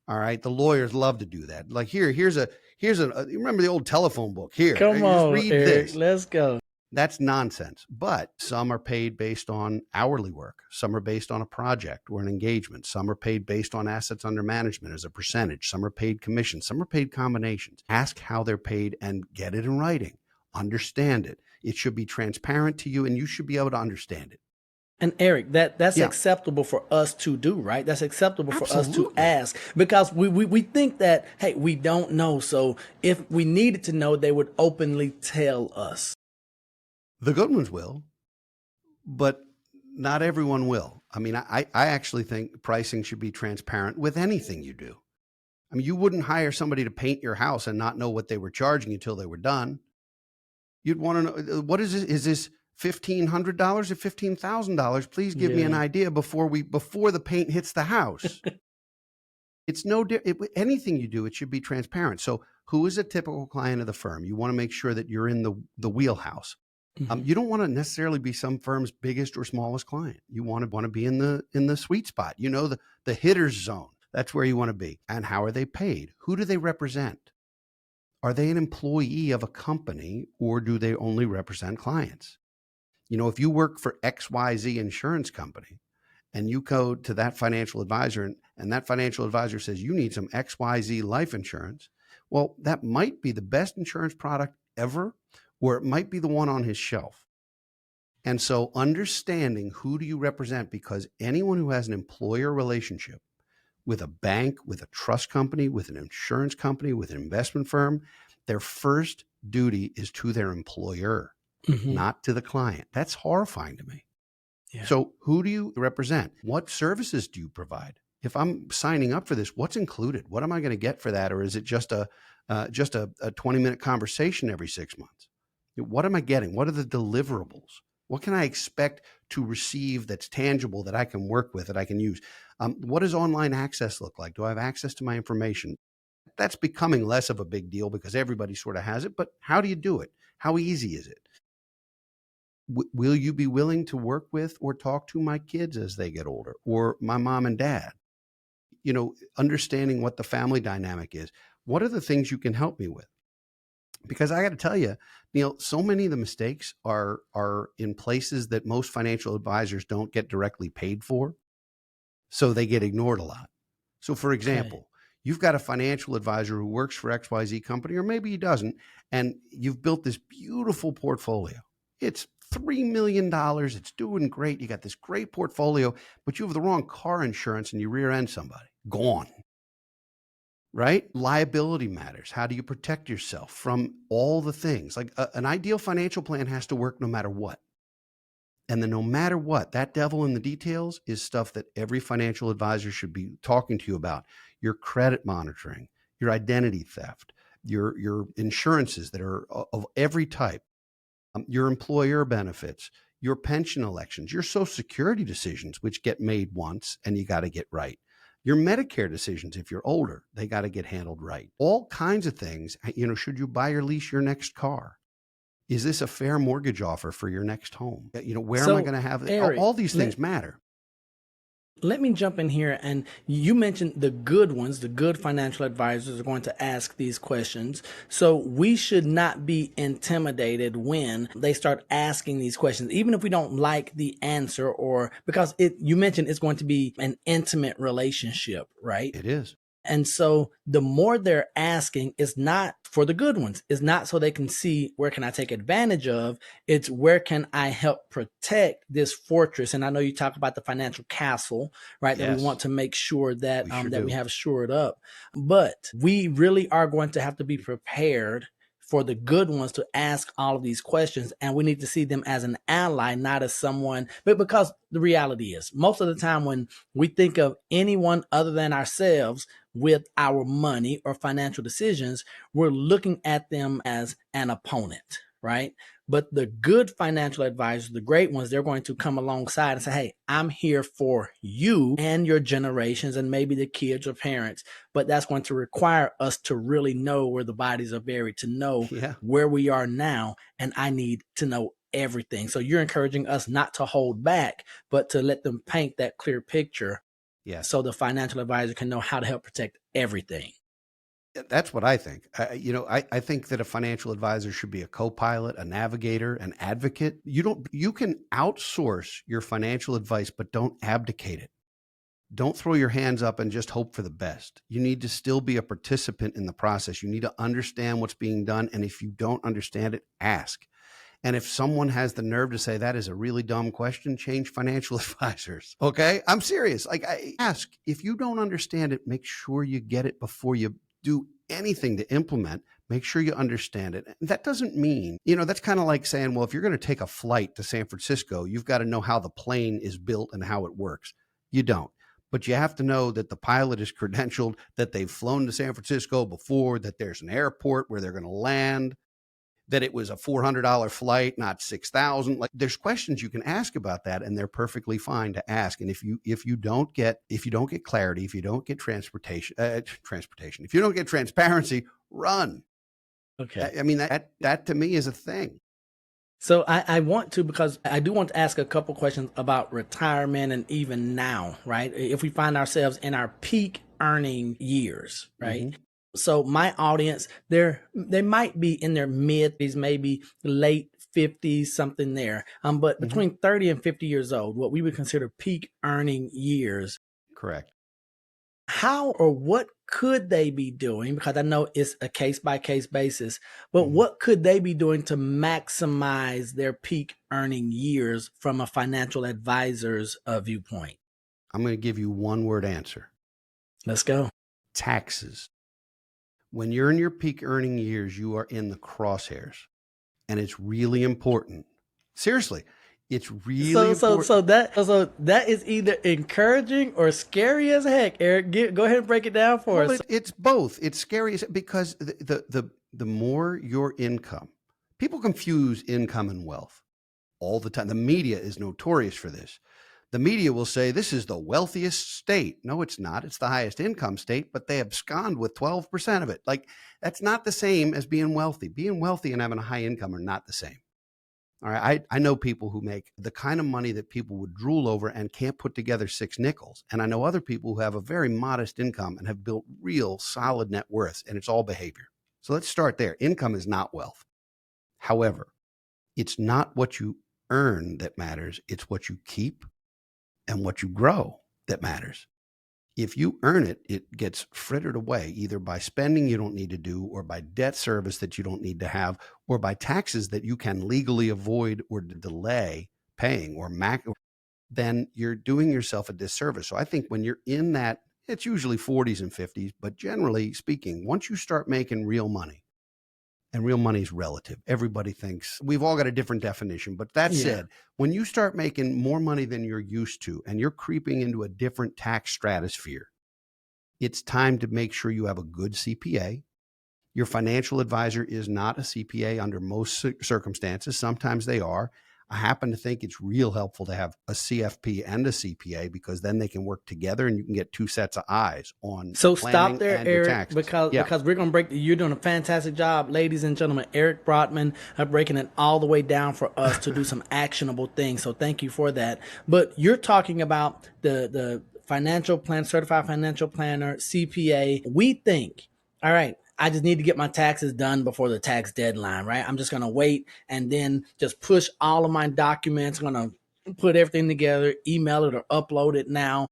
All right. The lawyers love to do that. Like here's a you remember the old telephone book here. Come Just on, read Eric, this. let's go. That's nonsense. But some are paid based on hourly work. Some are based on a project or an engagement. Some are paid based on assets under management as a percentage. Some are paid commissions. Some are paid combinations. Ask how they're paid and get it in writing. Understand it. It should be transparent to you and you should be able to understand it. And Eric, that's Yeah. acceptable for us to do, right? That's acceptable for us to Absolutely. ask, because we think that, hey, we don't know. So if we needed to know, they would openly tell us. The good ones will, but not everyone will. I mean, I actually think pricing should be transparent with anything you do. I mean, you wouldn't hire somebody to paint your house and not know what they were charging you until they were done. You'd want to know, what is this? Is this $1,500 or $15,000? Please give me an idea before the paint hits the house. It's anything you do, it should be transparent. So who is a typical client of the firm? You want to make sure that you're in the wheelhouse. You don't want to necessarily be some firm's biggest or smallest client. You want to be in the sweet spot, the hitter's zone. That's where you want to be. And how are they paid? Who do they represent? Are they an employee of a company, or do they only represent clients? If you work for XYZ insurance company and you go to that financial advisor and that financial advisor says you need some XYZ life insurance, well, that might be the best insurance product ever, or it might be the one on his shelf. And so understanding who do you represent, because anyone who has an employer relationship with a bank, with a trust company, with an insurance company, with an investment firm, their first duty is to their employer, not to the client. That's horrifying to me. Yeah. So who do you represent? What services do you provide? If I'm signing up for this, what's included? What am I going to get for that? Or is it just a 20-minute conversation every 6 months? What am I getting? What are the deliverables? What can I expect to receive that's tangible, that I can work with, that I can use? What does online access look like? Do I have access to my information? That's becoming less of a big deal because everybody sort of has it, but how do you do it? How easy is it? Will you be willing to work with or talk to my kids as they get older, or my mom and dad? Understanding what the family dynamic is. What are the things you can help me with? Because I got to tell you, Neil, so many of the mistakes are in places that most financial advisors don't get directly paid for. So they get ignored a lot. So for example, you've got a financial advisor who works for XYZ company, or maybe he doesn't, and you've built this beautiful portfolio. It's $3 million. It's doing great. You got this great portfolio, but you have the wrong car insurance and you rear end somebody. Gone. Right? Liability matters. How do you protect yourself from all the things? Like an ideal financial plan has to work no matter what. And then no matter what, that devil in the details is stuff that every financial advisor should be talking to you about. Your credit monitoring, your identity theft, your insurances that are of every type, your employer benefits, your pension elections, your Social Security decisions, which get made once and you got to get right. Your Medicare decisions, if you're older, they got to get handled right. All kinds of things. Should you buy or lease your next car? Is this a fair mortgage offer for your next home? Where am I going to have it? Eric, all these things matter. Let me jump in here. And you mentioned the good ones, the good financial advisors are going to ask these questions. So we should not be intimidated when they start asking these questions, even if we don't like the answer, or because you mentioned it's going to be an intimate relationship, right? It is. And so the more they're asking is not for the good ones. It's not so they can see where can I take advantage of. It's where can I help protect this fortress. And I know you talk about the financial castle, right? Yes. That we want to make sure that we have shored up. But we really are going to have to be prepared for the good ones to ask all of these questions. And we need to see them as an ally, not as someone, but because the reality is most of the time when we think of anyone other than ourselves, with our money or financial decisions, we're looking at them as an opponent, right? But the good financial advisors, the great ones, they're going to come alongside and say, hey, I'm here for you and your generations and maybe the kids or parents. But that's going to require us to really know where the bodies are buried, to know where we are now. And I need to know everything. So you're encouraging us not to hold back, but to let them paint that clear picture. So the financial advisor can know how to help protect everything. That's what I think. I think that a financial advisor should be a co-pilot, a navigator, an advocate. You can outsource your financial advice, but don't abdicate it. Don't throw your hands up and just hope for the best. You need to still be a participant in the process. You need to understand what's being done. And if you don't understand it, ask. And if someone has the nerve to say that is a really dumb question, change financial advisors. Okay? I'm serious. Like, I ask. If you don't understand it, make sure you get it before you do anything to implement. Make sure you understand it. And that doesn't mean, that's kind of like saying, well, if you're going to take a flight to San Francisco, you've got to know how the plane is built and how it works. You don't. But you have to know that the pilot is credentialed, that they've flown to San Francisco before, that there's an airport where they're going to land, that it was a $400 flight, not $6,000. Like, there's questions you can ask about that, and they're perfectly fine to ask. And if you don't get clarity, if you don't get transportation, if you don't get transparency, run. Okay. I mean, that to me is a thing. So I want to, because I do want to ask a couple questions about retirement and even now, right? If we find ourselves in our peak earning years, right? Mm-hmm. So my audience, they might be in their mid-50s, maybe late 50s, something there. But between 30 and 50 years old, what we would consider peak earning years. Correct. How or what could they be doing? Because I know it's a case-by-case basis, but what could they be doing to maximize their peak earning years from a financial advisor's viewpoint? I'm going to give you one word answer. Let's go. Taxes. When you're in your peak earning years, you are in the crosshairs, and it's really important. Seriously. It's really important. So that is either encouraging or scary as heck. Eric, go ahead and break it down for us. It's both. It's scary because the more your income, people confuse income and wealth all the time. The media is notorious for this. The media will say this is the wealthiest state. No, it's not. It's the highest income state, but they abscond with 12% of it. Like, that's not the same as being wealthy. Being wealthy and having a high income are not the same. All right. I know people who make the kind of money that people would drool over and can't put together 6 nickels. And I know other people who have a very modest income and have built real solid net worths, and it's all behavior. So let's start there. Income is not wealth. However, it's not what you earn that matters. It's what you keep and what you grow that matters. If you earn it, it gets frittered away either by spending you don't need to do, or by debt service that you don't need to have, or by taxes that you can legally avoid or delay paying, then you're doing yourself a disservice. So I think when you're in that, it's usually 40s and 50s, but generally speaking, once you start making real money, and real money is relative. Everybody thinks we've all got a different definition. But that said, when you start making more money than you're used to, and you're creeping into a different tax stratosphere, it's time to make sure you have a good CPA. Your financial advisor is not a CPA under most circumstances. Sometimes they are. I happen to think it's real helpful to have a CFP and a CPA, because then they can work together and you can get 2 sets of eyes on. So stop there, Eric, because we're going to break. You're doing a fantastic job, ladies and gentlemen. Eric Brotman, breaking it all the way down for us to do some actionable things. So thank you for that. But you're talking about the financial plan, certified financial planner, CPA. We think, all right, I just need to get my taxes done before the tax deadline, right? I'm just going to wait and then just push all of my documents. I'm going to put everything together, email it or upload it now.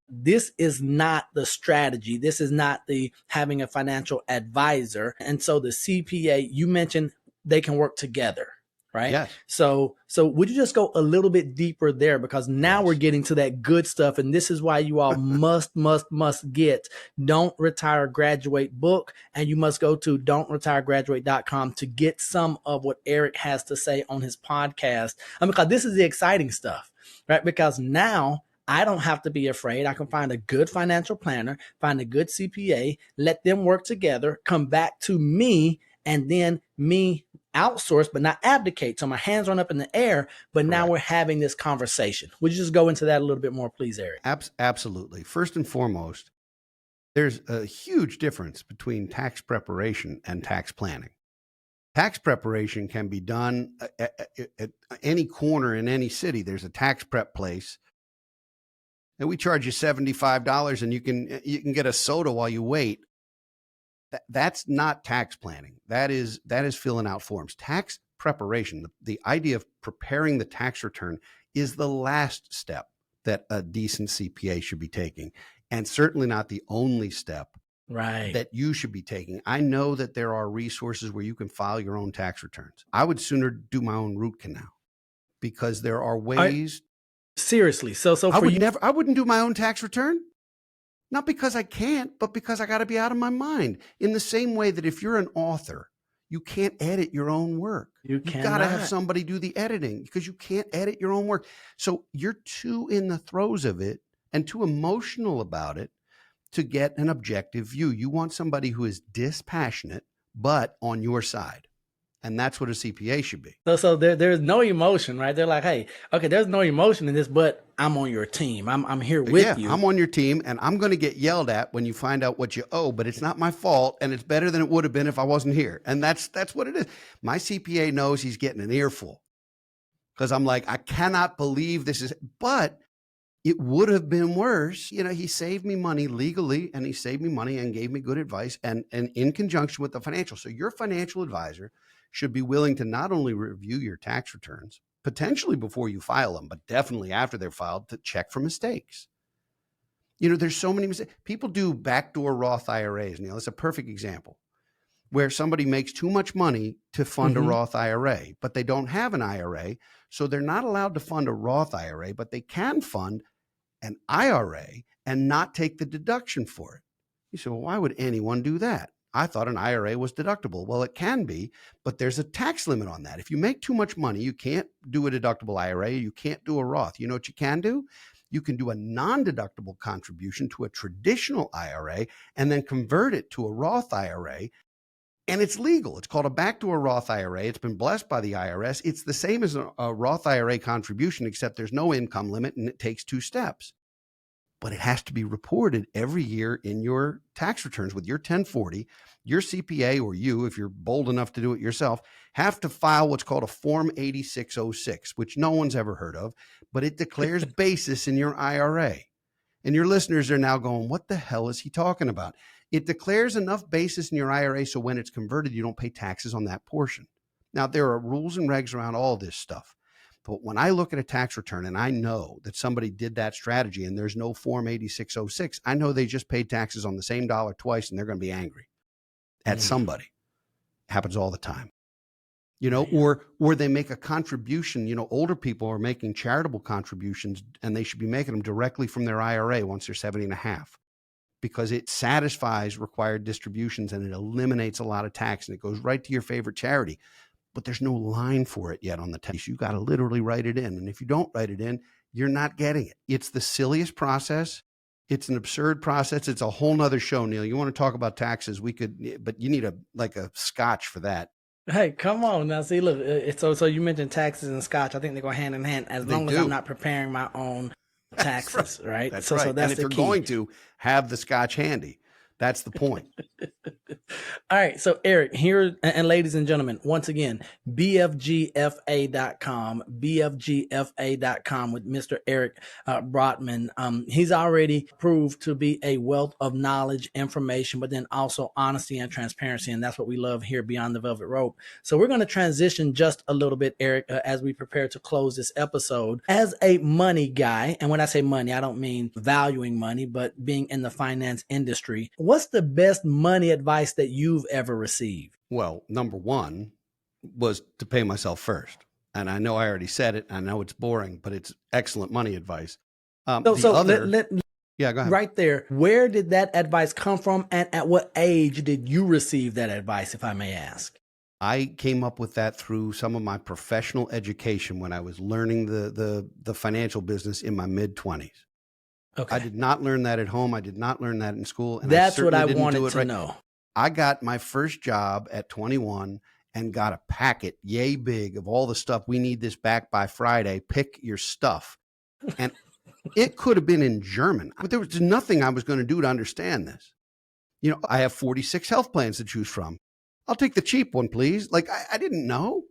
This is not the strategy. This is not the having a financial advisor. And so the CPA, you mentioned they can work together, right? Yes. So would you just go a little bit deeper there? Because now we're getting to that good stuff. And this is why you all must get Don't Retire Graduate book. And you must go to don'tretiregraduate.com to get some of what Eric has to say on his podcast. Because this is the exciting stuff, right? Because now I don't have to be afraid. I can find a good financial planner, find a good CPA, let them work together, come back to me, and then me outsource, but not abdicate. So my hands aren't up in the air, but now Correct. we're having this conversation. Would you just go into that a little bit more, please, Eric? Absolutely. First and foremost, there's a huge difference between tax preparation and tax planning. Tax preparation can be done at any corner in any city. There's a tax prep place, and we charge you $75, and you can get a soda while you wait. That's not tax planning. That is filling out forms. Tax preparation, the idea of preparing the tax return, is the last step that a decent CPA should be taking, and certainly not the only step that you should be taking. I know that there are resources where you can file your own tax returns. I would sooner do my own root canal, because there are ways. Seriously. So I wouldn't do my own tax return. Not because I can't, but because I got to be out of my mind. In the same way that if you're an author, you can't edit your own work. You've got to have somebody do the editing, because you can't edit your own work. So you're too in the throes of it and too emotional about it to get an objective view. You want somebody who is dispassionate, but on your side. And that's what a CPA should be. So there's no emotion, right? They're like, hey, okay, there's no emotion in this, but I'm on your team. I'm here with you. I'm on your team, and I'm going to get yelled at when you find out what you owe, but it's not my fault, and it's better than it would have been if I wasn't here. And that's what it is. My CPA knows he's getting an earful, because I'm like, I cannot believe this is, but it would have been worse. He saved me money legally, and he saved me money and gave me good advice, and in conjunction with the financial. So your financial advisor should be willing to not only review your tax returns, potentially before you file them, but definitely after they're filed, to check for mistakes. There's so many mistakes. People do backdoor Roth IRAs. It's a perfect example where somebody makes too much money to fund a Roth IRA, but they don't have an IRA. So they're not allowed to fund a Roth IRA, but they can fund an IRA and not take the deduction for it. You say, well, why would anyone do that? I thought an IRA was deductible. Well, it can be, but there's a tax limit on that. If you make too much money, you can't do a deductible IRA. You can't do a Roth. You know what you can do? You can do a non-deductible contribution to a traditional IRA and then convert it to a Roth IRA. And it's legal. It's called a backdoor Roth IRA. It's been blessed by the IRS. It's the same as a Roth IRA contribution, except there's no income limit and it takes 2 steps. But it has to be reported every year in your tax returns with your 1040. Your CPA, or you, if you're bold enough to do it yourself, have to file what's called a Form 8606, which no one's ever heard of, but it declares basis in your IRA. And your listeners are now going, what the hell is he talking about? It declares enough basis in your IRA so when it's converted, you don't pay taxes on that portion. Now, there are rules and regs around all this stuff. But when I look at a tax return and I know that somebody did that strategy and there's no Form 8606, I know they just paid taxes on the same dollar twice, and they're going to be angry at somebody. It happens all the time. Or they make a contribution. Older people are making charitable contributions, and they should be making them directly from their IRA once they're 70 and a half, because it satisfies required distributions and it eliminates a lot of tax, and it goes right to your favorite charity. But there's no line for it yet on the tax. You got to literally write it in. And if you don't write it in, you're not getting it. It's the silliest process. It's an absurd process. It's a whole nother show, Neil. You want to talk about taxes? We could, but you need a scotch for that. Hey, come on now. See, look, so you mentioned taxes and scotch. I think they go hand in hand as long as I'm not preparing my own taxes, right? That's right. So that's and if you're going to have the scotch handy, that's the point. All right. So Eric, here, and ladies and gentlemen, once again, bfgfa.com, bfgfa.com with Mr. Eric Brotman. He's already proved to be a wealth of knowledge, information, but then also honesty and transparency. And that's what we love here Beyond the Velvet Rope. So we're going to transition just a little bit, Eric, as we prepare to close this episode. As a money guy, and when I say money, I don't mean valuing money, but being in the finance industry, what's the best money advice that you've ever received? Well, number one was to pay myself first. And I know I already said it. I know it's boring, but it's excellent money advice. Yeah, go ahead. Right there, where did that advice come from? And at what age did you receive that advice, if I may ask? I came up with that through some of my professional education when I was learning the financial business in my mid-20s. I Okay. did not learn that at home. I did not learn that in school. And That's I what certainly I didn't do wanted it to right. know. I got my first job at 21 and got a packet yay big of all the stuff. We need this back by Friday. Pick your stuff. And it could have been in German, but there was nothing I was going to do to understand this. I have 46 health plans to choose from. I'll take the cheap one, please. Like I didn't know.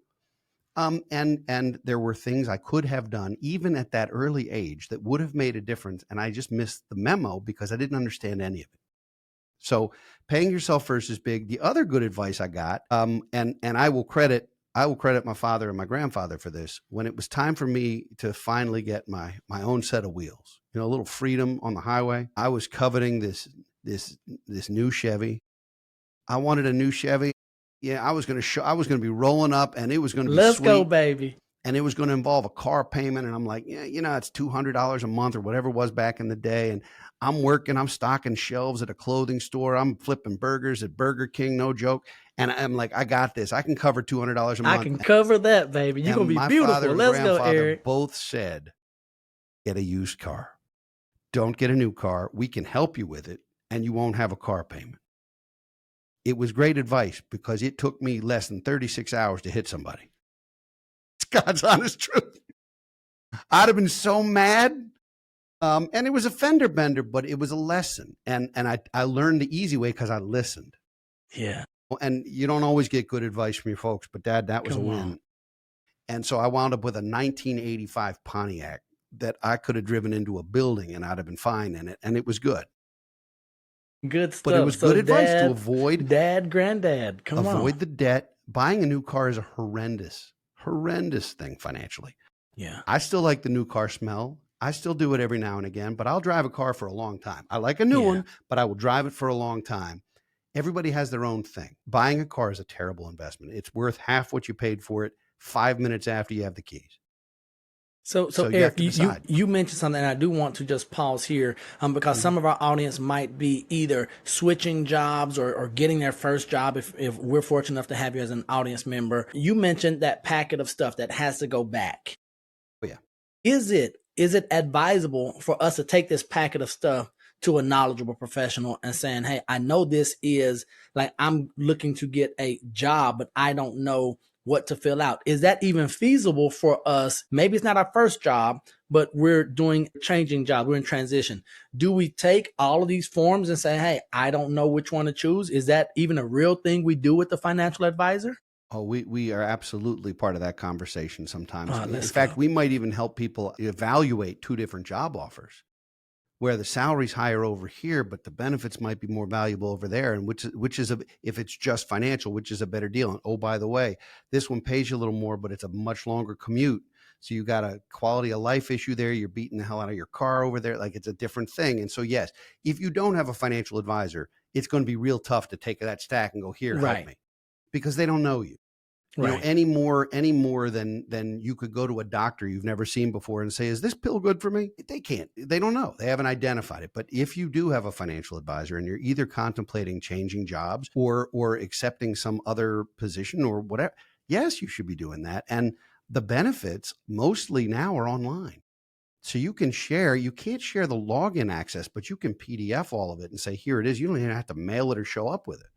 And there were things I could have done even at that early age that would have made a difference. And I just missed the memo because I didn't understand any of it. So paying yourself first is big. The other good advice I got, and I will credit my father and my grandfather for this. When it was time for me to finally get my own set of wheels, a little freedom on the highway, I was coveting this new Chevy. I wanted a new Chevy. Yeah, I was going to be rolling up, and it was going to be Let's sweet. go, baby. And it was going to involve a car payment. And I'm like, yeah, it's $200 a month or whatever it was back in the day. And I'm stocking shelves at a clothing store. I'm flipping burgers at Burger King, no joke. And I'm like, I got this. I can cover $200 a month. I can cover that, baby. You're going to be my beautiful. father and Let's go, grandfather Eric. both said, get a used car. Don't get a new car. We can help you with it, and you won't have a car payment. It was great advice because it took me less than 36 hours to hit somebody. It's God's honest truth. I'd have been so mad. And it was a fender bender, but it was a lesson. And I learned the easy way because I listened. Yeah. And you don't always get good advice from your folks, but Dad, that was a win. On. And so I wound up with a 1985 Pontiac that I could have driven into a building and I'd have been fine in it. And it was good. Good stuff. But it was good advice to avoid granddad. Avoid the debt. Buying a new car is a horrendous thing financially. Yeah. I still like the new car smell. I still do it every now and again, but I'll drive a car for a long time. I like a new one, but I will drive it for a long time. Everybody has their own thing. Buying a car is a terrible investment. It's worth half what you paid for it 5 minutes after you have the keys. So Eric, you mentioned something, and I do want to just pause here because some of our audience might be either switching jobs or getting their first job if we're fortunate enough to have you as an audience member. You mentioned that packet of stuff that has to go back. Oh, yeah. Is it advisable for us to take this packet of stuff to a knowledgeable professional and saying, hey, I know this is like I'm looking to get a job, but I don't know what to fill out. Is that even feasible for us? Maybe it's not our first job, but we're changing jobs. We're in transition. Do we take all of these forms and say, hey, I don't know which one to choose? Is that even a real thing we do with the financial advisor? Oh, we are absolutely part of that conversation sometimes. In Let's fact, go. we might even help people evaluate 2 different job offers where the salary's higher over here, but the benefits might be more valuable over there. And if it's just financial, which is a better deal. And oh, by the way, this one pays you a little more, but it's a much longer commute. So you got a quality of life issue there. You're beating the hell out of your car over there. Like it's a different thing. And so, yes, if you don't have a financial advisor, it's going to be real tough to take that stack and go, here, help me, because they don't know you. Any more than you could go to a doctor you've never seen before and say, is this pill good for me? They can't. They don't know. They haven't identified it. But if you do have a financial advisor and you're either contemplating changing jobs or accepting some other position or whatever, yes, you should be doing that. And the benefits mostly now are online. So you can share, you can't share the login access, but you can PDF all of it and say, here it is. You don't even have to mail it or show up with it.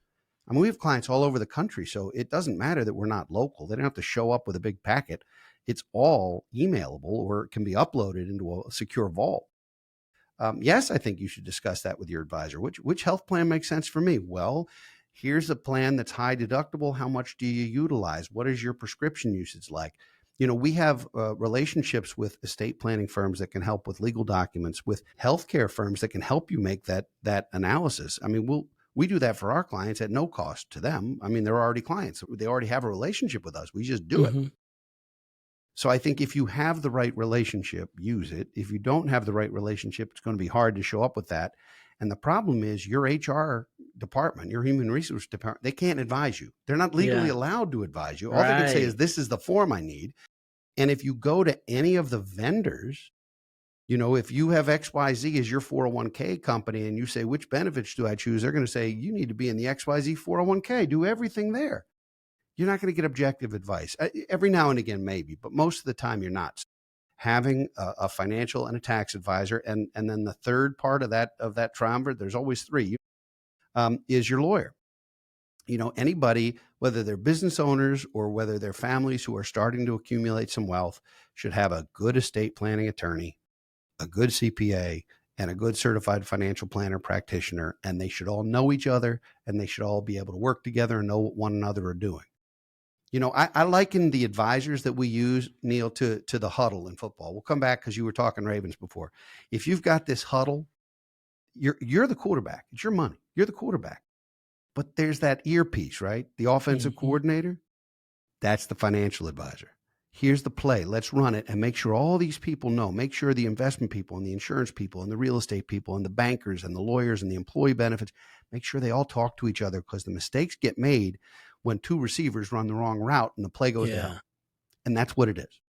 I mean, we have clients all over the country, so it doesn't matter that we're not local. They don't have to show up with a big packet. It's all emailable or it can be uploaded into a secure vault. Yes, I think you should discuss that with your advisor. Which health plan makes sense for me? Well, here's a plan that's high deductible. How much do you utilize? What is your prescription usage like? We have relationships with estate planning firms that can help with legal documents, with healthcare firms that can help you make that analysis. I mean, we do that for our clients at no cost to them. I mean, they're already clients. They already have a relationship with us. We just do it. So I think if you have the right relationship, use it. If you don't have the right relationship, it's going to be hard to show up with that. And the problem is your HR department, your human resource department, they can't advise you. They're not legally allowed to advise you. All they can say is, this is the form I need. And if you go to any of the vendors, if you have XYZ as your 401k company and you say, which benefits do I choose? They're going to say, you need to be in the XYZ 401k. Do everything there. You're not going to get objective advice. Every now and again, maybe, but most of the time you're not. having a financial and a tax advisor. And then the third part of that triumvirate, there's always three, is your lawyer. Anybody, whether they're business owners or whether they're families who are starting to accumulate some wealth, should have a good estate planning attorney, a good CPA, and a good certified financial planner practitioner. And they should all know each other, and they should all be able to work together and know what one another are doing. I liken the advisors that we use, Neil, to the huddle in football. We'll come back because you were talking Ravens before. If you've got this huddle, you're the quarterback. It's your money. You're the quarterback. But there's that earpiece, right? The offensive coordinator, that's the financial advisor. Here's the play. Let's run it and make sure all these people know. Make sure the investment people and the insurance people and the real estate people and the bankers and the lawyers and the employee benefits, make sure they all talk to each other, because the mistakes get made when two receivers run the wrong route and the play goes to hell. And that's what it is.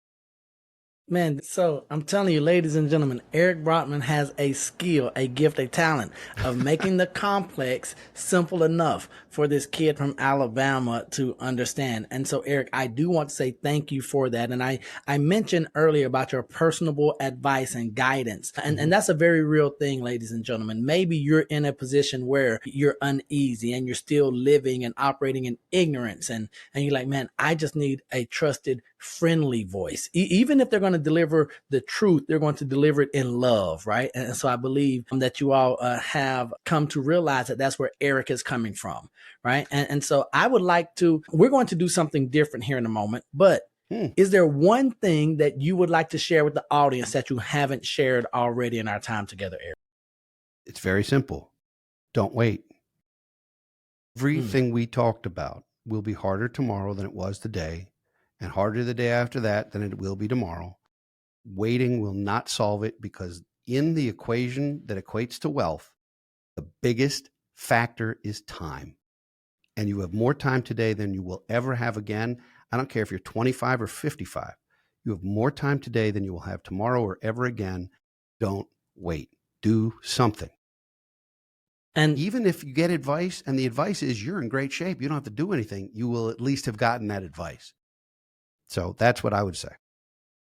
Man, so I'm telling you, ladies and gentlemen, Eric Brotman has a skill, a gift, a talent of making the complex simple enough for this kid from Alabama to understand. And so, Eric, I do want to say thank you for that. And I mentioned earlier about your personable advice and guidance. And that's a very real thing, ladies and gentlemen. Maybe you're in a position where you're uneasy and you're still living and operating in ignorance. And you're like, man, I just need a trusted, friendly voice. Even if they're going to deliver the truth, they're going to deliver it in love, right? And so I believe that you all have come to realize that that's where Eric is coming from, right? And so I would like to, we're going to do something different here in a moment, but is there one thing that you would like to share with the audience that you haven't shared already in our time together, Eric? It's very simple. Don't wait. Everything we talked about will be harder tomorrow than it was today, and harder the day after that than it will be tomorrow. Waiting will not solve it, because in the equation that equates to wealth, the biggest factor is time. And you have more time today than you will ever have again. I don't care if you're 25 or 55. You have more time today than you will have tomorrow or ever again. Don't wait. Do something. And even if you get advice and the advice is you're in great shape, you don't have to do anything, you will at least have gotten that advice. So that's what I would say.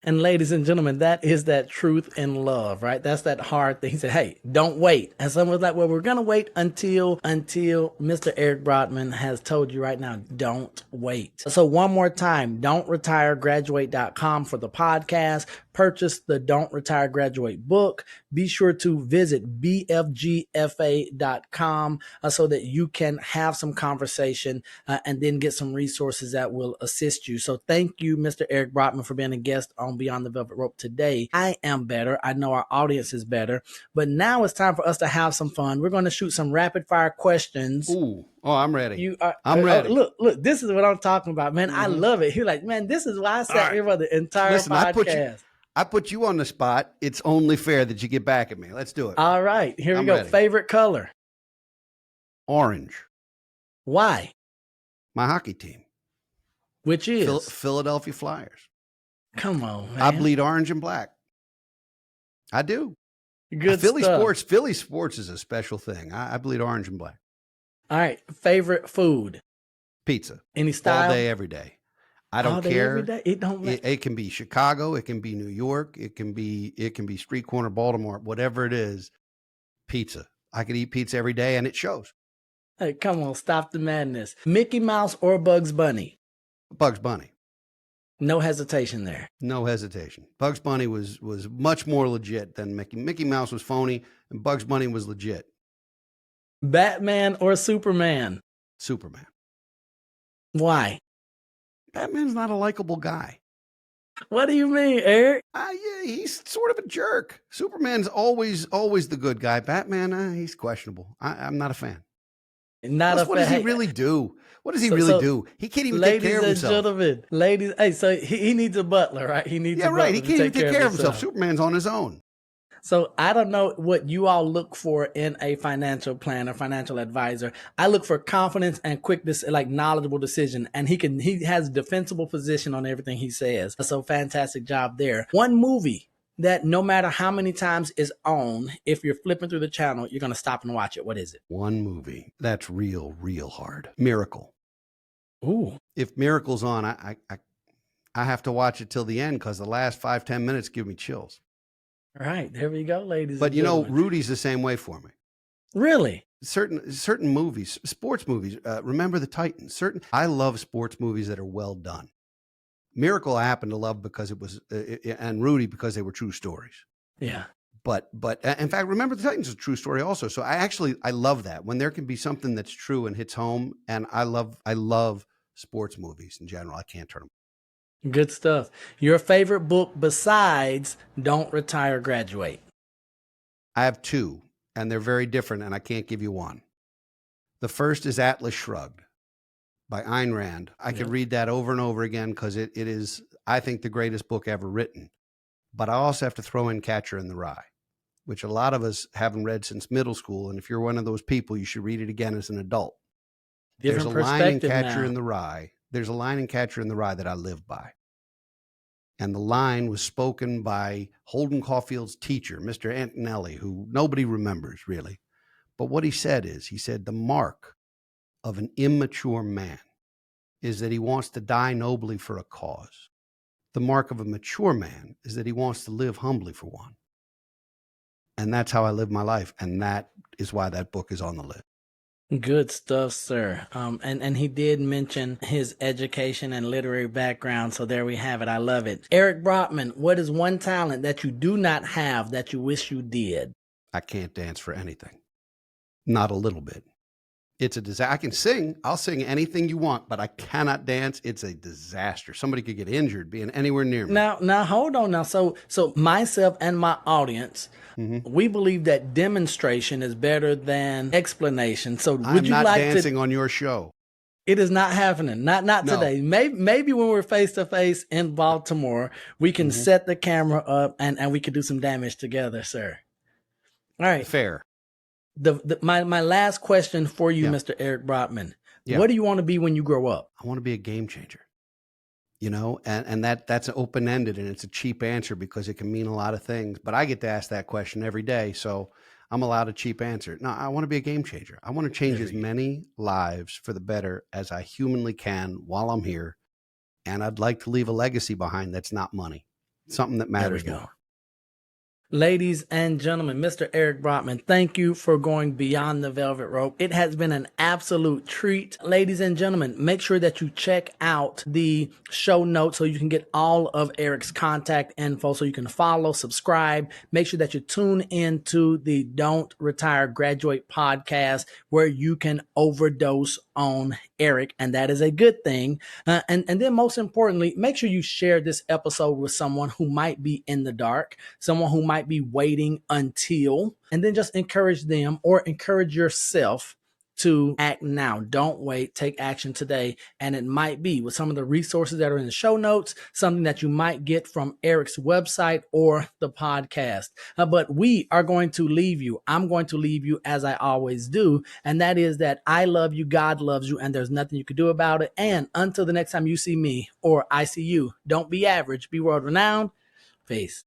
And ladies and gentlemen, that is that truth and love, right? That's that hard thing. He said, hey, don't wait. And someone was like, well, we're going to wait until Mr. Eric Brotman has told you right now, don't wait. So one more time, don'tretiregraduate.com for the podcast. Purchase the Don't Retire Graduate book. Be sure to visit bfgfa.com so that you can have some conversation and then get some resources that will assist you. So thank you, Mr. Eric Brotman, for being a guest on Beyond the Velvet Rope today. I am better. I know our audience is better. But now it's time for us to have some fun. We're going to shoot some rapid fire questions. Ooh. Oh, I'm ready. I'm ready. Look, this is what I'm talking about, man. I love it. You're like, man, this is why I sat here for the entire podcast. I put you on the spot. It's only fair that you get back at me. Let's do it. All right. Here we go. Ready. Favorite color? Orange. Why? My hockey team. Which is? Philadelphia Flyers. Come on, man. I bleed orange and black. I do. Good Philly stuff. Philly sports is a special thing. I bleed orange and black. All right. Favorite food? Pizza. Any style? All day, every day. I don't care. Every day? It don't matter. It can be Chicago. It can be New York. It can be street corner Baltimore. Whatever it is, pizza. I could eat pizza every day, and it shows. Hey, come on, stop the madness. Mickey Mouse or Bugs Bunny? Bugs Bunny. No hesitation there. No hesitation. Bugs Bunny was much more legit than Mickey. Mickey Mouse was phony, and Bugs Bunny was legit. Batman or Superman? Superman. Why? Batman's not a likable guy. What do you mean, Eric? Yeah, he's sort of a jerk. Superman's always the good guy. Batman, he's questionable. I'm not a fan. What does he really do? What does he really do? He can't even take care of himself. Ladies, hey, so he needs a butler, right? He needs a butler. He can't even take care of himself. Superman's on his own. So I don't know what you all look for in a financial planner, financial advisor. I look for confidence and quickness, like knowledgeable decision. And he has a defensible position on everything he says. So fantastic job there. One movie that no matter how many times is on, if you're flipping through the channel, you're going to stop and watch it. What is it? One movie that's real hard. Miracle. Ooh. If Miracle's on, I I have to watch it till the end because the last 5-10 minutes give me chills. All right, there we go, ladies But and you know, gentlemen. Rudy's the same way for me. Really? Certain movies, sports movies. Remember the Titans. I love sports movies that are well done. Miracle I happen to love because it was, and Rudy because they were true stories. Yeah. But in fact, Remember the Titans is a true story also. So I love that when there can be something that's true and hits home. And I love sports movies in general. I can't turn them. Good stuff. Your favorite book besides Don't Retire, Graduate? I have two, and they're very different, and I can't give you one. The first is Atlas Shrugged by Ayn Rand. I could read that over and over again because it is, I think, the greatest book ever written. But I also have to throw in Catcher in the Rye, which a lot of us haven't read since middle school. And if you're one of those people, you should read it again as an adult. Different There's a line in perspective Catcher now. in the Rye. There's a line in Catcher in the Rye that I live by. And the line was spoken by Holden Caulfield's teacher, Mr. Antonelli, who nobody remembers really. But what he said is, he said, the mark of an immature man is that he wants to die nobly for a cause. The mark of a mature man is that he wants to live humbly for one. And that's how I live my life. And that is why that book is on the list. Good stuff, sir. And he did mention his education and literary background, so there we have it. I love it. Eric Brotman, what is one talent that you do not have that you wish you did? I can't dance for anything. Not a little bit. It's a disaster. I can sing. I'll sing anything you want, but I cannot dance. It's a disaster. Somebody could get injured being anywhere near me. Now, hold on now. So myself and my audience, we believe that demonstration is better than explanation. So would I'm you not like dancing on your show. It is not happening. Not No. today. Maybe when we're face to face in Baltimore, we can set the camera up and we can do some damage together, sir. All right. Fair. My last question for you, Yeah. Mr. Eric Brotman. Yeah. What do you want to be when you grow up? I want to be a game changer. You know, and that's open-ended, and it's a cheap answer because it can mean a lot of things. But I get to ask that question every day, so I'm allowed a cheap answer. No, I want to be a game changer. I want to change as many lives for the better as I humanly can while I'm here. And I'd like to leave a legacy behind that's not money, something that matters more. Ladies and gentlemen, Mr. Eric Brotman, thank you for going beyond the velvet rope. It has been an absolute treat. Ladies and gentlemen, make sure that you check out the show notes so you can get all of Eric's contact info so you can follow, subscribe. Make sure that you tune into the Don't Retire, Graduate podcast where you can overdose on Eric, and that is a good thing. And then most importantly, make sure you share this episode with someone who might be in the dark, someone who might be waiting until, and then just encourage them or encourage yourself to act now. Don't wait. Take action today. And it might be with some of the resources that are in the show notes, something that you might get from Eric's website or the podcast. But we are going to leave you. I'm going to leave you as I always do. And that is that I love you, God loves you, and there's nothing you can do about it. And until the next time you see me or I see you, don't be average, be world renowned. Peace.